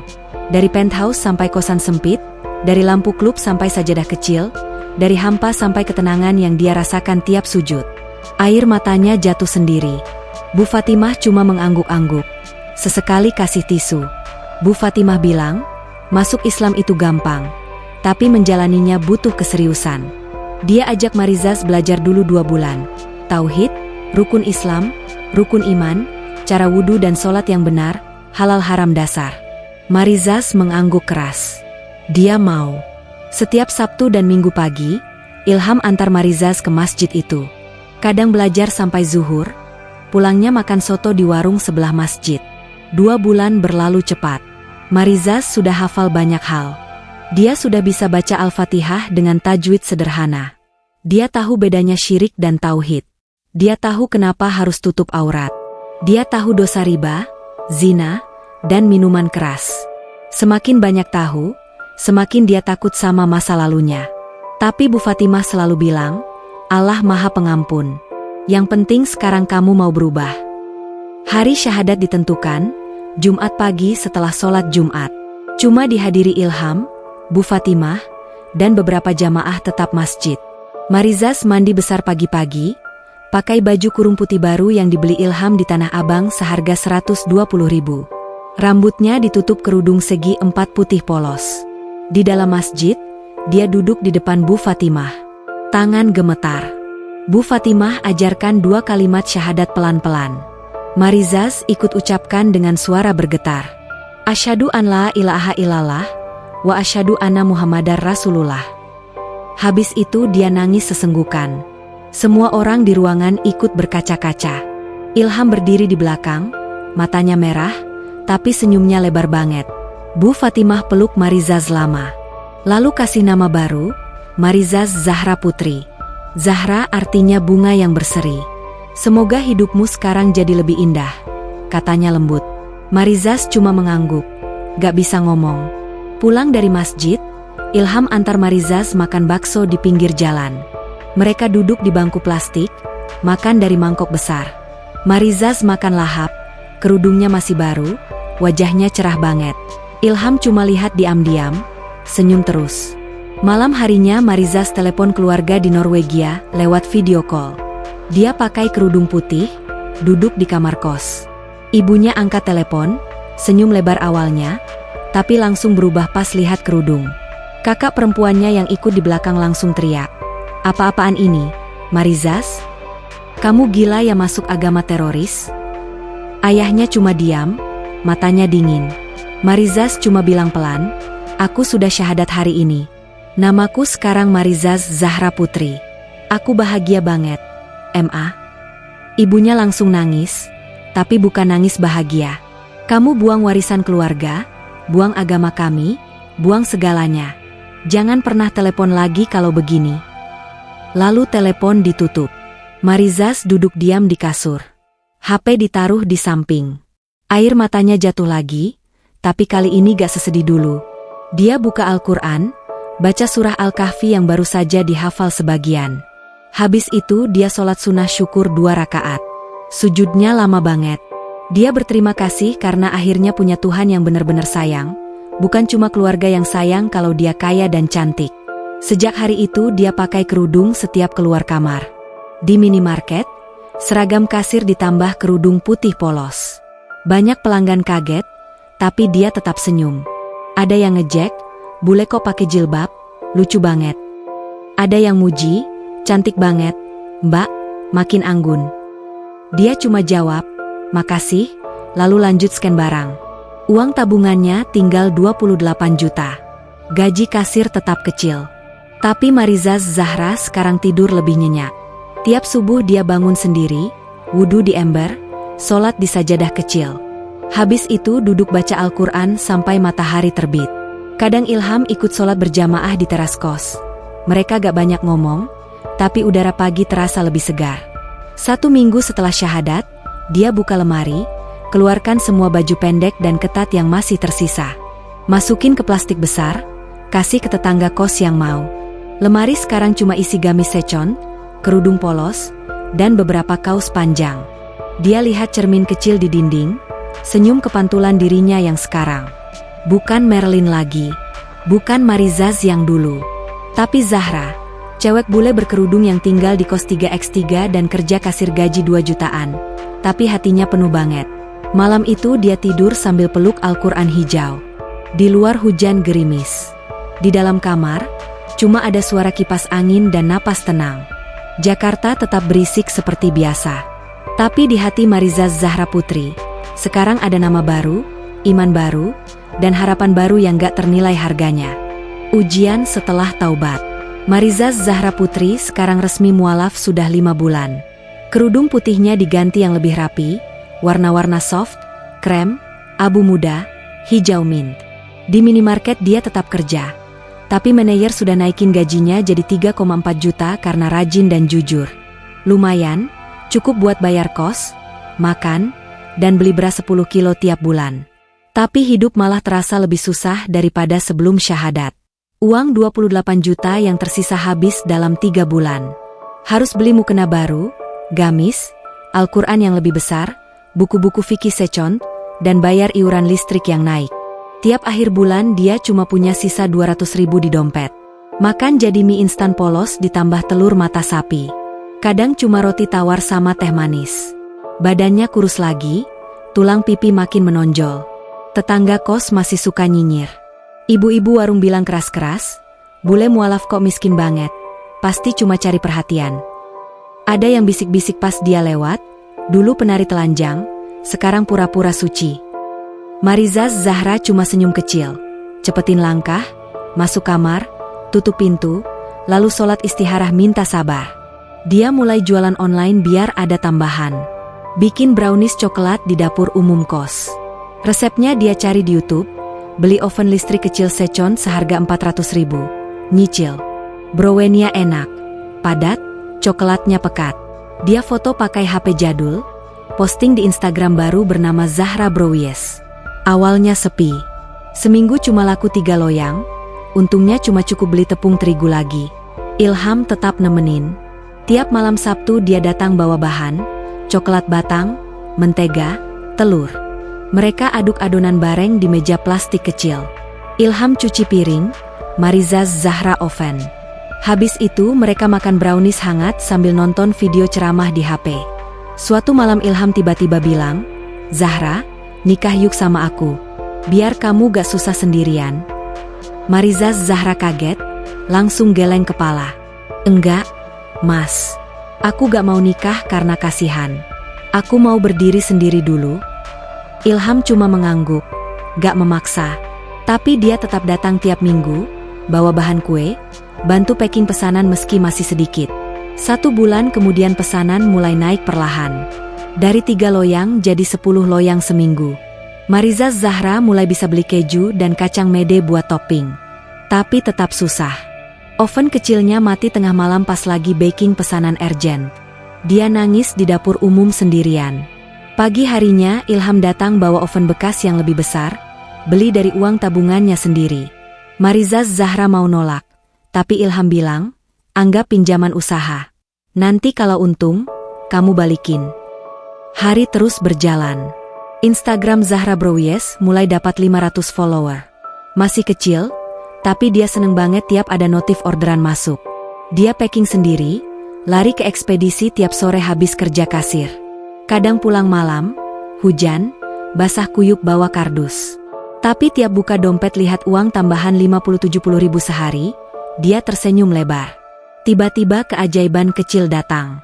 Dari penthouse sampai kosan sempit, dari lampu klub sampai sajadah kecil, dari hampa sampai ketenangan yang dia rasakan tiap sujud. Air matanya jatuh sendiri. Bu Fatimah cuma mengangguk-angguk. Sesekali kasih tisu. Bu Fatimah bilang, masuk Islam itu gampang, tapi menjalaninya butuh keseriusan. Dia ajak Marizas belajar dulu 2 bulan. Tauhid, rukun Islam, rukun iman, cara wudhu dan sholat yang benar, halal haram dasar. Marizas mengangguk keras. Dia mau. Setiap Sabtu dan Minggu pagi, Ilham antar Marizas ke masjid itu. Kadang belajar sampai zuhur, pulangnya makan soto di warung sebelah masjid. 2 bulan berlalu cepat. Marizas sudah hafal banyak hal. Dia sudah bisa baca Al-Fatihah dengan tajwid sederhana. Dia tahu bedanya syirik dan tauhid. Dia tahu kenapa harus tutup aurat. Dia tahu dosa riba, zina, dan minuman keras. Semakin banyak tahu, semakin dia takut sama masa lalunya. Tapi Bu Fatimah selalu bilang, Allah Maha Pengampun. Yang penting sekarang kamu mau berubah. Hari syahadat ditentukan, Jumat pagi setelah sholat Jumat. Cuma dihadiri Ilham, Bu Fatimah, dan beberapa jamaah tetap masjid. Marizas mandi besar pagi-pagi, pakai baju kurung putih baru yang dibeli Ilham di Tanah Abang seharga 120.000. Rambutnya ditutup kerudung segi 4 putih polos. Di dalam masjid, dia duduk di depan Bu Fatimah. Tangan gemetar. Bu Fatimah ajarkan 2 kalimat syahadat pelan-pelan. Marizas ikut ucapkan dengan suara bergetar. Asyhadu an la ilaha illallah, wa asyhadu anna Muhammadar Rasulullah. Habis itu dia nangis sesenggukan. Semua orang di ruangan ikut berkaca-kaca. Ilham berdiri di belakang, matanya merah, tapi senyumnya lebar banget. Bu Fatimah peluk Marizas lama. Lalu kasih nama baru, Marizas Zahra Putri. Zahra artinya bunga yang berseri. Semoga hidupmu sekarang jadi lebih indah, katanya lembut. Marizas cuma mengangguk, gak bisa ngomong. Pulang dari masjid, Ilham antar Marizas makan bakso di pinggir jalan. Mereka duduk di bangku plastik, makan dari mangkok besar. Marizaz makan lahap, kerudungnya masih baru, wajahnya cerah banget. Ilham cuma lihat diam-diam, senyum terus. Malam harinya Marizaz telepon keluarga di Norwegia lewat video call. Dia pakai kerudung putih, duduk di kamar kos. Ibunya angkat telepon, senyum lebar awalnya, tapi langsung berubah pas lihat kerudung. Kakak perempuannya yang ikut di belakang langsung teriak, "Apa-apaan ini, Marizaz? Kamu gila ya masuk agama teroris?" Ayahnya cuma diam, matanya dingin. Marizaz cuma bilang pelan, "Aku sudah syahadat hari ini. Namaku sekarang Marizaz Zahra Putri. Aku bahagia banget, Ma." Ibunya langsung nangis, tapi bukan nangis bahagia. "Kamu buang warisan keluarga, buang agama kami, buang segalanya. Jangan pernah telepon lagi kalau begini." Lalu telepon ditutup. Marizaz duduk diam di kasur. HP ditaruh di samping. Air matanya jatuh lagi, tapi kali ini gak sesedih dulu. Dia buka Al-Quran, baca surah Al-Kahfi yang baru saja dihafal sebagian. Habis itu dia sholat sunnah syukur 2 rakaat. Sujudnya lama banget. Dia berterima kasih karena akhirnya punya Tuhan yang benar-benar sayang, bukan cuma keluarga yang sayang kalau dia kaya dan cantik. Sejak hari itu dia pakai kerudung setiap keluar kamar. Di minimarket, seragam kasir ditambah kerudung putih polos. Banyak pelanggan kaget, tapi dia tetap senyum. Ada yang ngejek, "Bule kok pakai jilbab, lucu banget." Ada yang muji, "Cantik banget, Mbak, makin anggun." Dia cuma jawab, "Makasih," lalu lanjut scan barang. Uang tabungannya tinggal 28 juta. Gaji kasir tetap kecil. Tapi Marizaz Zahra sekarang tidur lebih nyenyak. Tiap subuh dia bangun sendiri, wudu di ember, sholat di sajadah kecil. Habis itu duduk baca Al-Quran sampai matahari terbit. Kadang Ilham ikut sholat berjamaah di teras kos. Mereka gak banyak ngomong, tapi udara pagi terasa lebih segar. 1 minggu setelah syahadat, dia buka lemari, keluarkan semua baju pendek dan ketat yang masih tersisa. Masukin ke plastik besar, kasih ke tetangga kos yang mau. Lemari sekarang cuma isi gamis secon, kerudung polos, dan beberapa kaos panjang. Dia lihat cermin kecil di dinding, senyum kepantulan dirinya yang sekarang. Bukan Marilyn lagi, bukan Marizaz yang dulu, tapi Zahra, cewek bule berkerudung yang tinggal di kos 3x3 dan kerja kasir gaji 2 jutaan, tapi hatinya penuh banget. Malam itu dia tidur sambil peluk Al-Quran hijau. Di luar hujan gerimis. Di dalam kamar, cuma ada suara kipas angin dan napas tenang. Jakarta tetap berisik seperti biasa. Tapi di hati Marizaz Zahra Putri, sekarang ada nama baru, iman baru, dan harapan baru yang gak ternilai harganya. Ujian setelah taubat. Marizaz Zahra Putri sekarang resmi mualaf sudah 5 bulan. Kerudung putihnya diganti yang lebih rapi, warna-warna soft, krem, abu muda, hijau mint. Di minimarket dia tetap kerja. Tapi manajer sudah naikin gajinya jadi 3,4 juta karena rajin dan jujur. Lumayan, cukup buat bayar kos, makan, dan beli beras 10 kilo tiap bulan. Tapi hidup malah terasa lebih susah daripada sebelum syahadat. Uang 28 juta yang tersisa habis dalam 3 bulan. Harus beli mukena baru, gamis, Al-Quran yang lebih besar, buku-buku fikih secon, dan bayar iuran listrik yang naik. Tiap akhir bulan dia cuma punya sisa 200 ribu di dompet. Makan jadi mie instan polos ditambah telur mata sapi. Kadang cuma roti tawar sama teh manis. Badannya kurus lagi, tulang pipi makin menonjol. Tetangga kos masih suka nyinyir. Ibu-ibu warung bilang keras-keras, "Bule mualaf kok miskin banget, pasti cuma cari perhatian." Ada yang bisik-bisik pas dia lewat, "Dulu penari telanjang, sekarang pura-pura suci." Marizaz Zahra cuma senyum kecil, cepetin langkah, masuk kamar, tutup pintu, lalu sholat istikharah minta sabar. Dia mulai jualan online biar ada tambahan. Bikin brownies coklat di dapur umum kos. Resepnya dia cari di YouTube, beli oven listrik kecil secon seharga 400 ribu, nyicil. Browniesnya enak, padat, coklatnya pekat. Dia foto pakai HP jadul, posting di Instagram baru bernama Zahra Brownies. Awalnya sepi. Seminggu cuma laku 3 loyang, untungnya cuma cukup beli tepung terigu lagi. Ilham tetap nemenin. Tiap malam Sabtu dia datang bawa bahan, coklat batang, mentega, telur. Mereka aduk adonan bareng di meja plastik kecil. Ilham cuci piring, Mariza Zahra oven. Habis itu mereka makan brownies hangat sambil nonton video ceramah di HP. Suatu malam Ilham tiba-tiba bilang, "Zahra, nikah yuk sama aku. Biar kamu gak susah sendirian." Mariza Zahra kaget, langsung geleng kepala. "Enggak, Mas. Aku gak mau nikah karena kasihan. Aku mau berdiri sendiri dulu." Ilham cuma mengangguk, gak memaksa. Tapi dia tetap datang tiap minggu, bawa bahan kue, bantu packing pesanan meski masih sedikit. 1 bulan kemudian pesanan mulai naik perlahan. Dari 3 loyang jadi 10 loyang seminggu. Mariza Zahra mulai bisa beli keju dan kacang mede buat topping. Tapi tetap susah. Oven kecilnya mati tengah malam pas lagi baking pesanan urgent. Dia nangis di dapur umum sendirian. Pagi harinya Ilham datang bawa oven bekas yang lebih besar, beli dari uang tabungannya sendiri. Mariza Zahra mau nolak, tapi Ilham bilang, "Anggap pinjaman usaha. Nanti kalau untung, kamu balikin." Hari terus berjalan. Instagram Zahra Brouwes mulai dapat 500 follower. Masih kecil, tapi dia seneng banget tiap ada notif orderan masuk. Dia packing sendiri, lari ke ekspedisi tiap sore habis kerja kasir. Kadang pulang malam, hujan, basah kuyup bawa kardus. Tapi tiap buka dompet lihat uang tambahan 50-70 ribu sehari, dia tersenyum lebar. Tiba-tiba keajaiban kecil datang.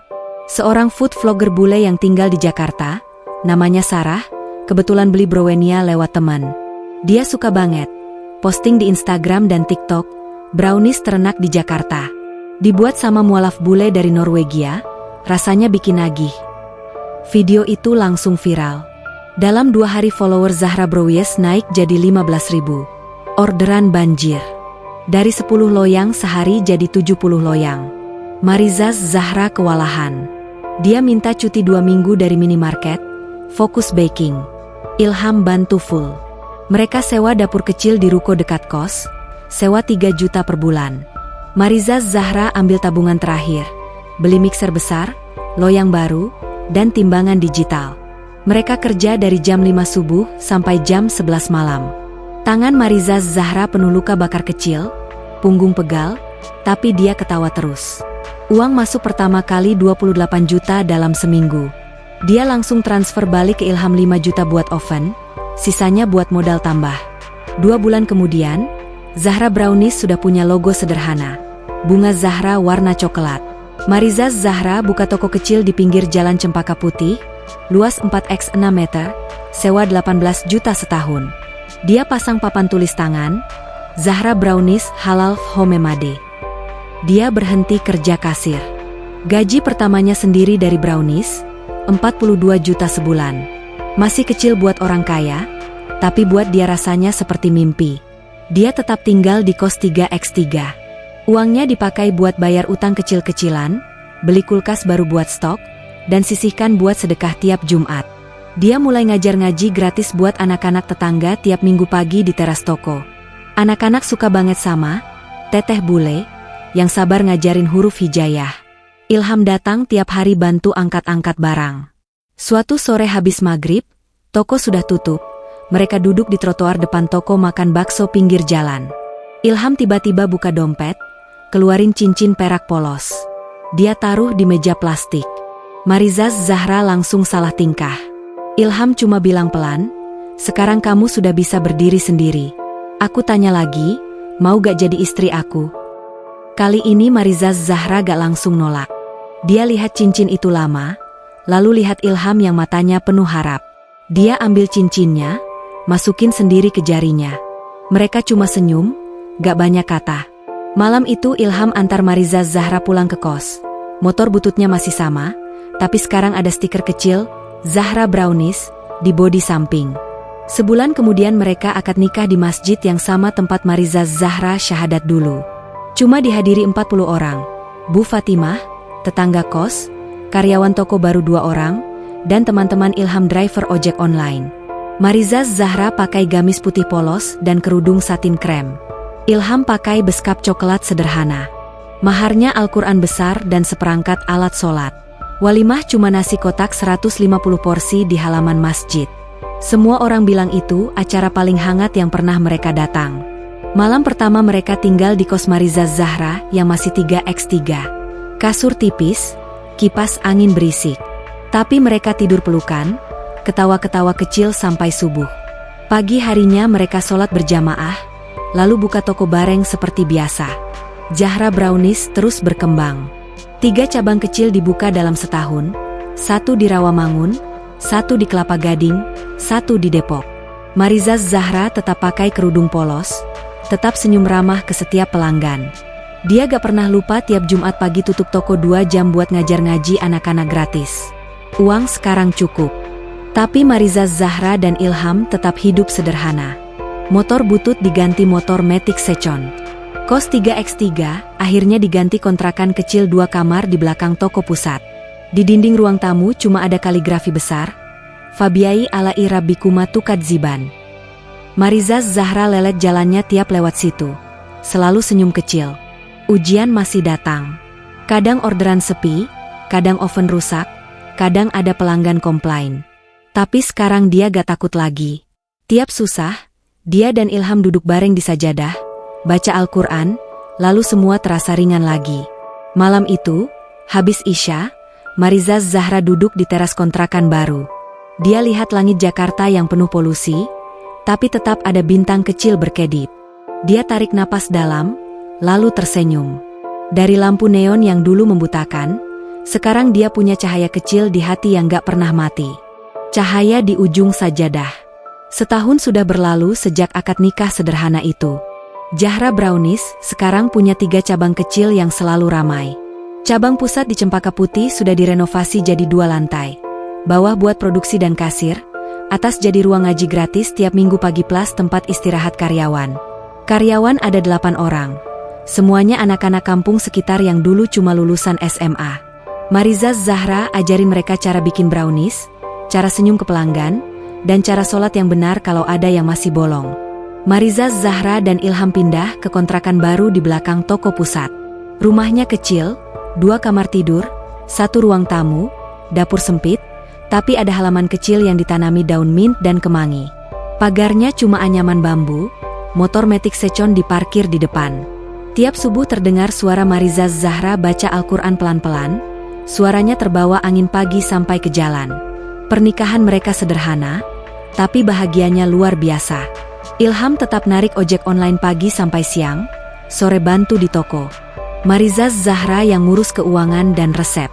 Seorang food vlogger bule yang tinggal di Jakarta, namanya Sarah, kebetulan beli brownia lewat teman. Dia suka banget posting di Instagram dan TikTok, brownies ternak di Jakarta. Dibuat sama mualaf bule dari Norwegia, rasanya bikin nagih. Video itu langsung viral. Dalam 2 hari follower Zahra Brouwes naik jadi 15 ribu. Orderan banjir. Dari 10 loyang sehari jadi 70 loyang. Mariza Zahra kewalahan. Dia minta cuti 2 minggu dari minimarket, fokus baking. Ilham bantu full. Mereka sewa dapur kecil di ruko dekat kos, sewa 3 juta per bulan. Mariza Zahra ambil tabungan terakhir, beli mixer besar, loyang baru, dan timbangan digital. Mereka kerja dari jam 5 subuh sampai jam 11 malam. Tangan Mariza Zahra penuh luka bakar kecil, punggung pegal, tapi dia ketawa terus. Uang masuk pertama kali 28 juta dalam seminggu. Dia langsung transfer balik ke Ilham 5 juta buat oven, sisanya buat modal tambah. 2 bulan kemudian, Zahra Brownies sudah punya logo sederhana. Bunga Zahra warna coklat. Mariza Zahra buka toko kecil di pinggir Jalan Cempaka Putih, luas 4x6 meter, sewa 18 juta setahun. Dia pasang papan tulis tangan, Zahra Brownies Halal Homemade. Dia berhenti kerja kasir. Gaji pertamanya sendiri dari brownies, 42 juta sebulan. Masih kecil buat orang kaya, tapi buat dia rasanya seperti mimpi. Dia tetap tinggal di kos 3x3. Uangnya dipakai buat bayar utang kecil-kecilan, beli kulkas baru buat stok, dan sisihkan buat sedekah tiap Jumat. Dia mulai ngajar ngaji gratis buat anak-anak tetangga tiap minggu pagi di teras toko. Anak-anak suka banget sama Teteh Bule, yang sabar ngajarin huruf hijayah. Ilham datang tiap hari bantu angkat-angkat barang. Suatu sore habis maghrib, toko sudah tutup. Mereka duduk di trotoar depan toko makan bakso pinggir jalan. Ilham tiba-tiba buka dompet, keluarin cincin perak polos. Dia taruh di meja plastik. Mariza Zahra langsung salah tingkah. Ilham cuma bilang pelan, "Sekarang kamu sudah bisa berdiri sendiri. Aku tanya lagi, mau gak jadi istri aku?" Kali ini Mariza Zahra gak langsung nolak. Dia lihat cincin itu lama, lalu lihat Ilham yang matanya penuh harap. Dia ambil cincinnya, masukin sendiri ke jarinya. Mereka cuma senyum, gak banyak kata. Malam itu Ilham antar Mariza Zahra pulang ke kos. Motor bututnya masih sama, tapi sekarang ada stiker kecil, Zahra Brownies, di bodi samping. Sebulan kemudian mereka akad nikah di masjid yang sama tempat Mariza Zahra syahadat dulu. Cuma dihadiri 40 orang. Bu Fatimah, tetangga kos, karyawan toko baru 2 orang, dan teman-teman Ilham driver ojek online. Mariza Zahra pakai gamis putih polos dan kerudung satin krem. Ilham pakai beskap coklat sederhana. Maharnya Al-Quran besar dan seperangkat alat sholat. Walimah cuma nasi kotak 150 porsi di halaman masjid. Semua orang bilang itu acara paling hangat yang pernah mereka datang. Malam pertama mereka tinggal di kos Mariza Zahra yang masih 3x3. Kasur tipis, kipas angin berisik. Tapi mereka tidur pelukan, ketawa-ketawa kecil sampai subuh. Pagi harinya mereka sholat berjamaah, lalu buka toko bareng seperti biasa. Zahra Brownies terus berkembang. 3 cabang kecil dibuka dalam setahun, 1 di Rawamangun, 1 di Kelapa Gading, 1 di Depok. Mariza Zahra tetap pakai kerudung polos, tetap senyum ramah ke setiap pelanggan. Dia gak pernah lupa tiap Jumat pagi tutup toko 2 jam buat ngajar ngaji anak-anak gratis. Uang sekarang cukup. Tapi Mariza Zahra dan Ilham tetap hidup sederhana. Motor butut diganti motor Matic Secon. Kos 3x3 akhirnya diganti kontrakan kecil 2 kamar di belakang toko pusat. Di dinding ruang tamu cuma ada kaligrafi besar, Fabiai ala Irabikuma Tukadziban. Mariza Zahra lelet jalannya tiap lewat situ. Selalu senyum kecil. Ujian masih datang. Kadang orderan sepi, kadang oven rusak, kadang ada pelanggan komplain. Tapi sekarang dia gak takut lagi. Tiap susah, dia dan Ilham duduk bareng di sajadah, baca Al-Quran, lalu semua terasa ringan lagi. Malam itu, habis Isya, Mariza Zahra duduk di teras kontrakan baru. Dia lihat langit Jakarta yang penuh polusi, tapi tetap ada bintang kecil berkedip. Dia tarik napas dalam, lalu tersenyum. Dari lampu neon yang dulu membutakan, sekarang dia punya cahaya kecil di hati yang gak pernah mati. Cahaya di ujung sajadah. Setahun sudah berlalu sejak akad nikah sederhana itu. Zahra Brownies sekarang punya 3 cabang kecil yang selalu ramai. Cabang pusat di Cempaka Putih sudah direnovasi jadi 2 lantai. Bawah buat produksi dan kasir, atas jadi ruang ngaji gratis tiap minggu pagi plus tempat istirahat karyawan. Karyawan ada 8 orang. Semuanya anak-anak kampung sekitar yang dulu cuma lulusan SMA. Mariza Zahra ajarin mereka cara bikin brownies, cara senyum ke pelanggan, dan cara sholat yang benar kalau ada yang masih bolong. Mariza Zahra dan Ilham pindah ke kontrakan baru di belakang toko pusat. Rumahnya kecil, 2 kamar tidur, 1 ruang tamu, dapur sempit, tapi ada halaman kecil yang ditanami daun mint dan kemangi. Pagarnya cuma anyaman bambu, motor Matic Secon diparkir di depan. Tiap subuh terdengar suara Mariza Zahra baca Al-Quran pelan-pelan, suaranya terbawa angin pagi sampai ke jalan. Pernikahan mereka sederhana, tapi bahagianya luar biasa. Ilham tetap narik ojek online pagi sampai siang, sore bantu di toko. Mariza Zahra yang ngurus keuangan dan resep.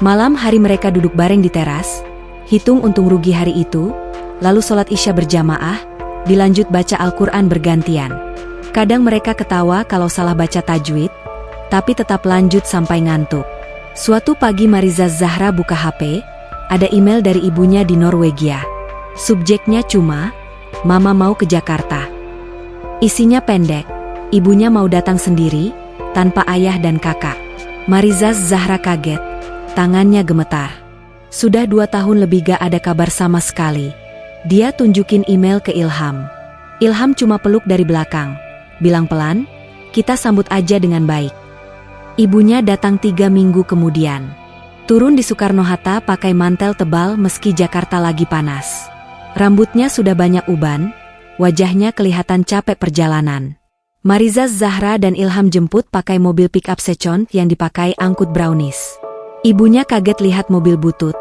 Malam hari mereka duduk bareng di teras, hitung untung rugi hari itu, lalu sholat Isya berjamaah, dilanjut baca Al-Quran bergantian. Kadang mereka ketawa kalau salah baca tajwid, tapi tetap lanjut sampai ngantuk. Suatu pagi Mariza Zahra buka HP, ada email dari ibunya di Norwegia. Subjeknya cuma, Mama mau ke Jakarta. Isinya pendek, ibunya mau datang sendiri, tanpa ayah dan kakak. Mariza Zahra kaget, tangannya gemetar. Sudah 2 tahun lebih gak ada kabar sama sekali. Dia tunjukin email ke Ilham. Ilham cuma peluk dari belakang, bilang pelan, kita sambut aja dengan baik. Ibunya datang 3 minggu kemudian. Turun di Soekarno-Hatta pakai mantel tebal meski Jakarta lagi panas. Rambutnya sudah banyak uban, wajahnya kelihatan capek perjalanan. Mariza Zahra dan Ilham jemput pakai mobil pick-up Secon yang dipakai angkut brownies. Ibunya kaget lihat mobil butut,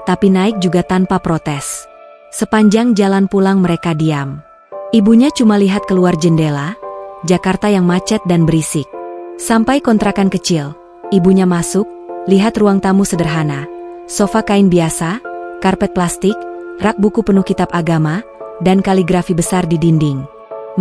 tapi naik juga tanpa protes. Sepanjang jalan pulang mereka diam. Ibunya cuma lihat keluar jendela, Jakarta yang macet dan berisik. Sampai kontrakan kecil, ibunya masuk, lihat ruang tamu sederhana, sofa kain biasa, karpet plastik, rak buku penuh kitab agama, dan kaligrafi besar di dinding.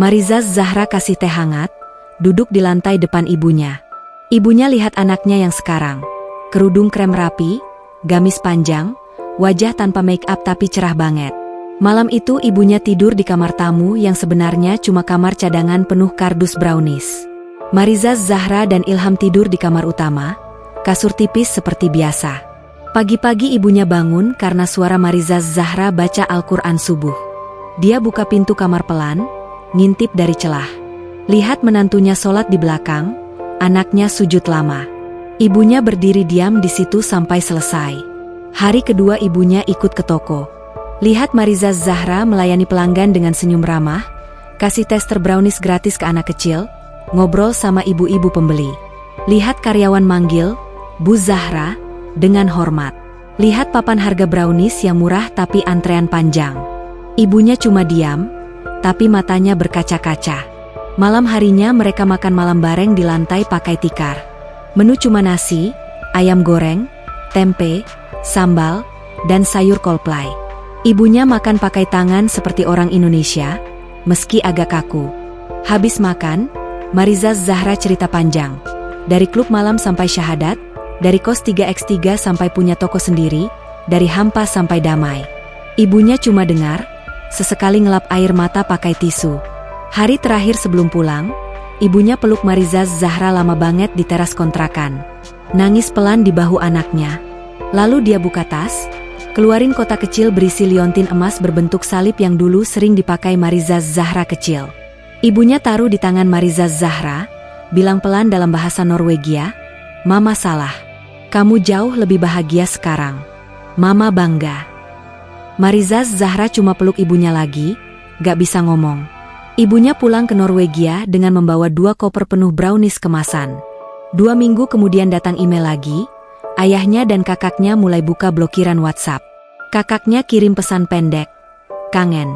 Mariza Zahra kasih teh hangat, duduk di lantai depan ibunya. Ibunya lihat anaknya yang sekarang. Kerudung krem rapi, gamis panjang, wajah tanpa make up tapi cerah banget. Malam itu ibunya tidur di kamar tamu yang sebenarnya cuma kamar cadangan penuh kardus brownies. Mariza Zahra dan Ilham tidur di kamar utama, kasur tipis seperti biasa. Pagi-pagi ibunya bangun karena suara Mariza Zahra baca Al-Quran subuh. Dia buka pintu kamar pelan, ngintip dari celah. Lihat menantunya sholat di belakang, Anaknya sujud lama. Ibunya berdiri diam di situ sampai selesai. Hari kedua ibunya ikut ke toko. Lihat Mariza Zahra melayani pelanggan dengan senyum ramah, kasih tester brownies gratis ke anak kecil, ngobrol sama ibu-ibu pembeli. Lihat karyawan manggil, Bu Zahra, dengan hormat. Lihat papan harga brownies yang murah tapi antrean panjang. Ibunya cuma diam, tapi matanya berkaca-kaca. Malam harinya mereka makan malam bareng di lantai pakai tikar. Menu cuma nasi, ayam goreng, tempe, sambal, dan sayur kolplai. Ibunya makan pakai tangan seperti orang Indonesia, meski agak kaku. Habis makan, Mariza Zahra cerita panjang. Dari klub malam sampai syahadat, dari kos 3x3 sampai punya toko sendiri, dari hampa sampai damai. Ibunya cuma dengar, sesekali ngelap air mata pakai tisu. Hari terakhir sebelum pulang, ibunya peluk Mariza Zahra lama banget di teras kontrakan. Nangis pelan di bahu anaknya. Lalu dia buka tas, keluarin kotak kecil berisi liontin emas berbentuk salib yang dulu sering dipakai Mariza Zahra kecil. Ibunya taruh di tangan Mariza Zahra, bilang pelan dalam bahasa Norwegia, "Mama salah. Kamu jauh lebih bahagia sekarang. Mama bangga." Mariza Zahra cuma peluk ibunya lagi, gak bisa ngomong. Ibunya pulang ke Norwegia dengan membawa 2 koper penuh brownies kemasan. 2 minggu kemudian datang email lagi, ayahnya dan kakaknya mulai buka blokiran WhatsApp. Kakaknya kirim pesan pendek, "Kangen."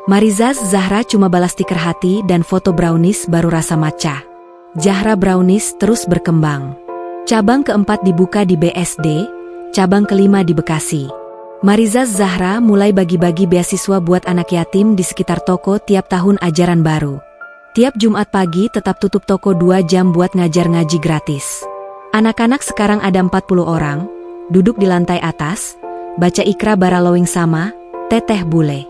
Mariza Zahra cuma balas stiker hati dan foto brownies baru rasa matcha. Zahra Brownies terus berkembang. Cabang keempat dibuka di BSD, cabang kelima di Bekasi. Mariza Zahra mulai bagi-bagi beasiswa buat anak yatim di sekitar toko tiap tahun ajaran baru. Tiap Jumat pagi tetap tutup toko 2 jam buat ngajar ngaji gratis. Anak-anak sekarang ada 40 orang, duduk di lantai atas, baca Iqra Baralowing sama Teteh Bule.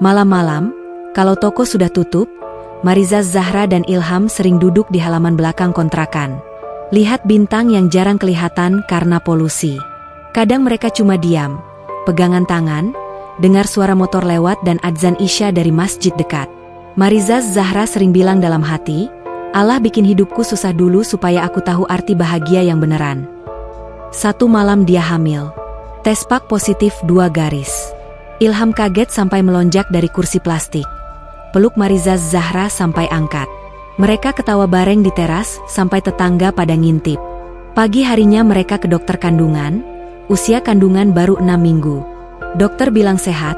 Malam-malam, kalau toko sudah tutup, Mariza Zahra dan Ilham sering duduk di halaman belakang kontrakan. Lihat bintang yang jarang kelihatan karena polusi. Kadang mereka cuma diam, pegangan tangan, dengar suara motor lewat dan adzan Isya dari masjid dekat. Mariza Zahra sering bilang dalam hati, "Allah bikin hidupku susah dulu supaya aku tahu arti bahagia yang beneran." Satu malam dia hamil. Tes pak positif 2 garis. Ilham kaget sampai melonjak dari kursi plastik. Peluk Mariza Zahra sampai angkat. Mereka ketawa bareng di teras sampai tetangga pada ngintip. Pagi harinya mereka ke dokter kandungan. Usia kandungan baru 6 minggu. Dokter bilang sehat,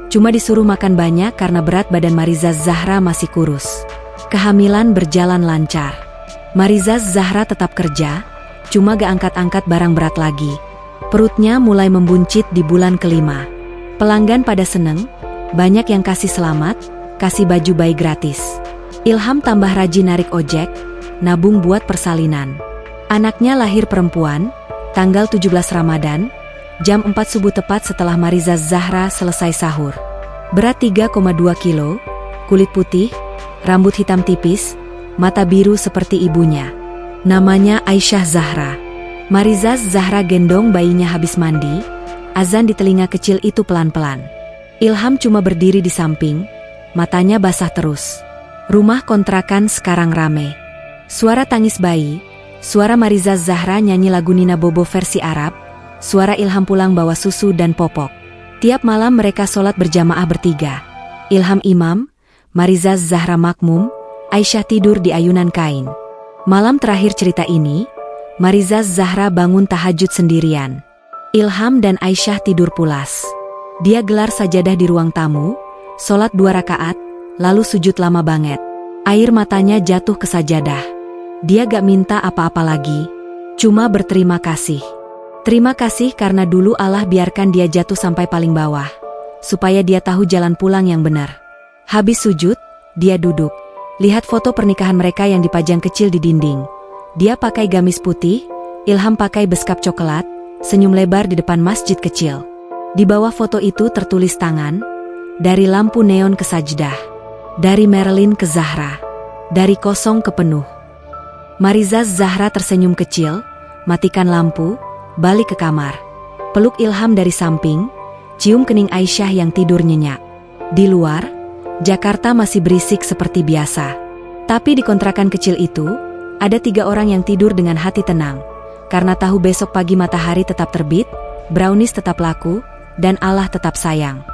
cuma disuruh makan banyak karena berat badan Mariza Zahra masih kurus. Kehamilan berjalan lancar. Mariza Zahra tetap kerja, cuma gak angkat-angkat barang berat lagi. Perutnya mulai membuncit di bulan kelima. Pelanggan pada seneng, banyak yang kasih selamat, kasih baju bayi gratis. Ilham tambah rajin narik ojek, nabung buat persalinan. Anaknya lahir perempuan, tanggal 17 Ramadan, jam 4 subuh tepat setelah Mariza Zahra selesai sahur. Berat 3,2 kilo, kulit putih, rambut hitam tipis, mata biru seperti ibunya. Namanya Aisyah Zahra. Mariza Zahra gendong bayinya habis mandi, azan di telinga kecil itu pelan-pelan. Ilham cuma berdiri di samping, matanya basah terus. Rumah kontrakan sekarang rame. Suara tangis bayi, suara Mariza Zahra nyanyi lagu Nina Bobo versi Arab, suara Ilham pulang bawa susu dan popok. Tiap malam mereka sholat berjamaah bertiga. Ilham imam, Mariza Zahra makmum, Aisyah tidur di ayunan kain. Malam terakhir cerita ini, Mariza Zahra bangun tahajud sendirian. Ilham dan Aisyah tidur pulas. Dia gelar sajadah di ruang tamu, sholat 2 rakaat, lalu sujud lama banget. Air matanya jatuh ke sajadah. Dia gak minta apa-apa lagi, cuma berterima kasih. Terima kasih karena dulu Allah biarkan dia jatuh sampai paling bawah, supaya dia tahu jalan pulang yang benar. Habis sujud, dia duduk. Lihat foto pernikahan mereka yang dipajang kecil di dinding. Dia pakai gamis putih, Ilham pakai beskap coklat, senyum lebar di depan masjid kecil. Di bawah foto itu tertulis tangan, dari lampu neon ke sajdah, dari Marilyn ke Zahra, dari kosong ke penuh. Mariza Zahra tersenyum kecil, matikan lampu, balik ke kamar. Peluk Ilham dari samping, cium kening Aisyah yang tidur nyenyak. Di luar, Jakarta masih berisik seperti biasa. Tapi di kontrakan kecil itu, Ada 3 orang yang tidur dengan hati tenang, karena tahu besok pagi matahari tetap terbit, brownies tetap laku, dan Allah tetap sayang.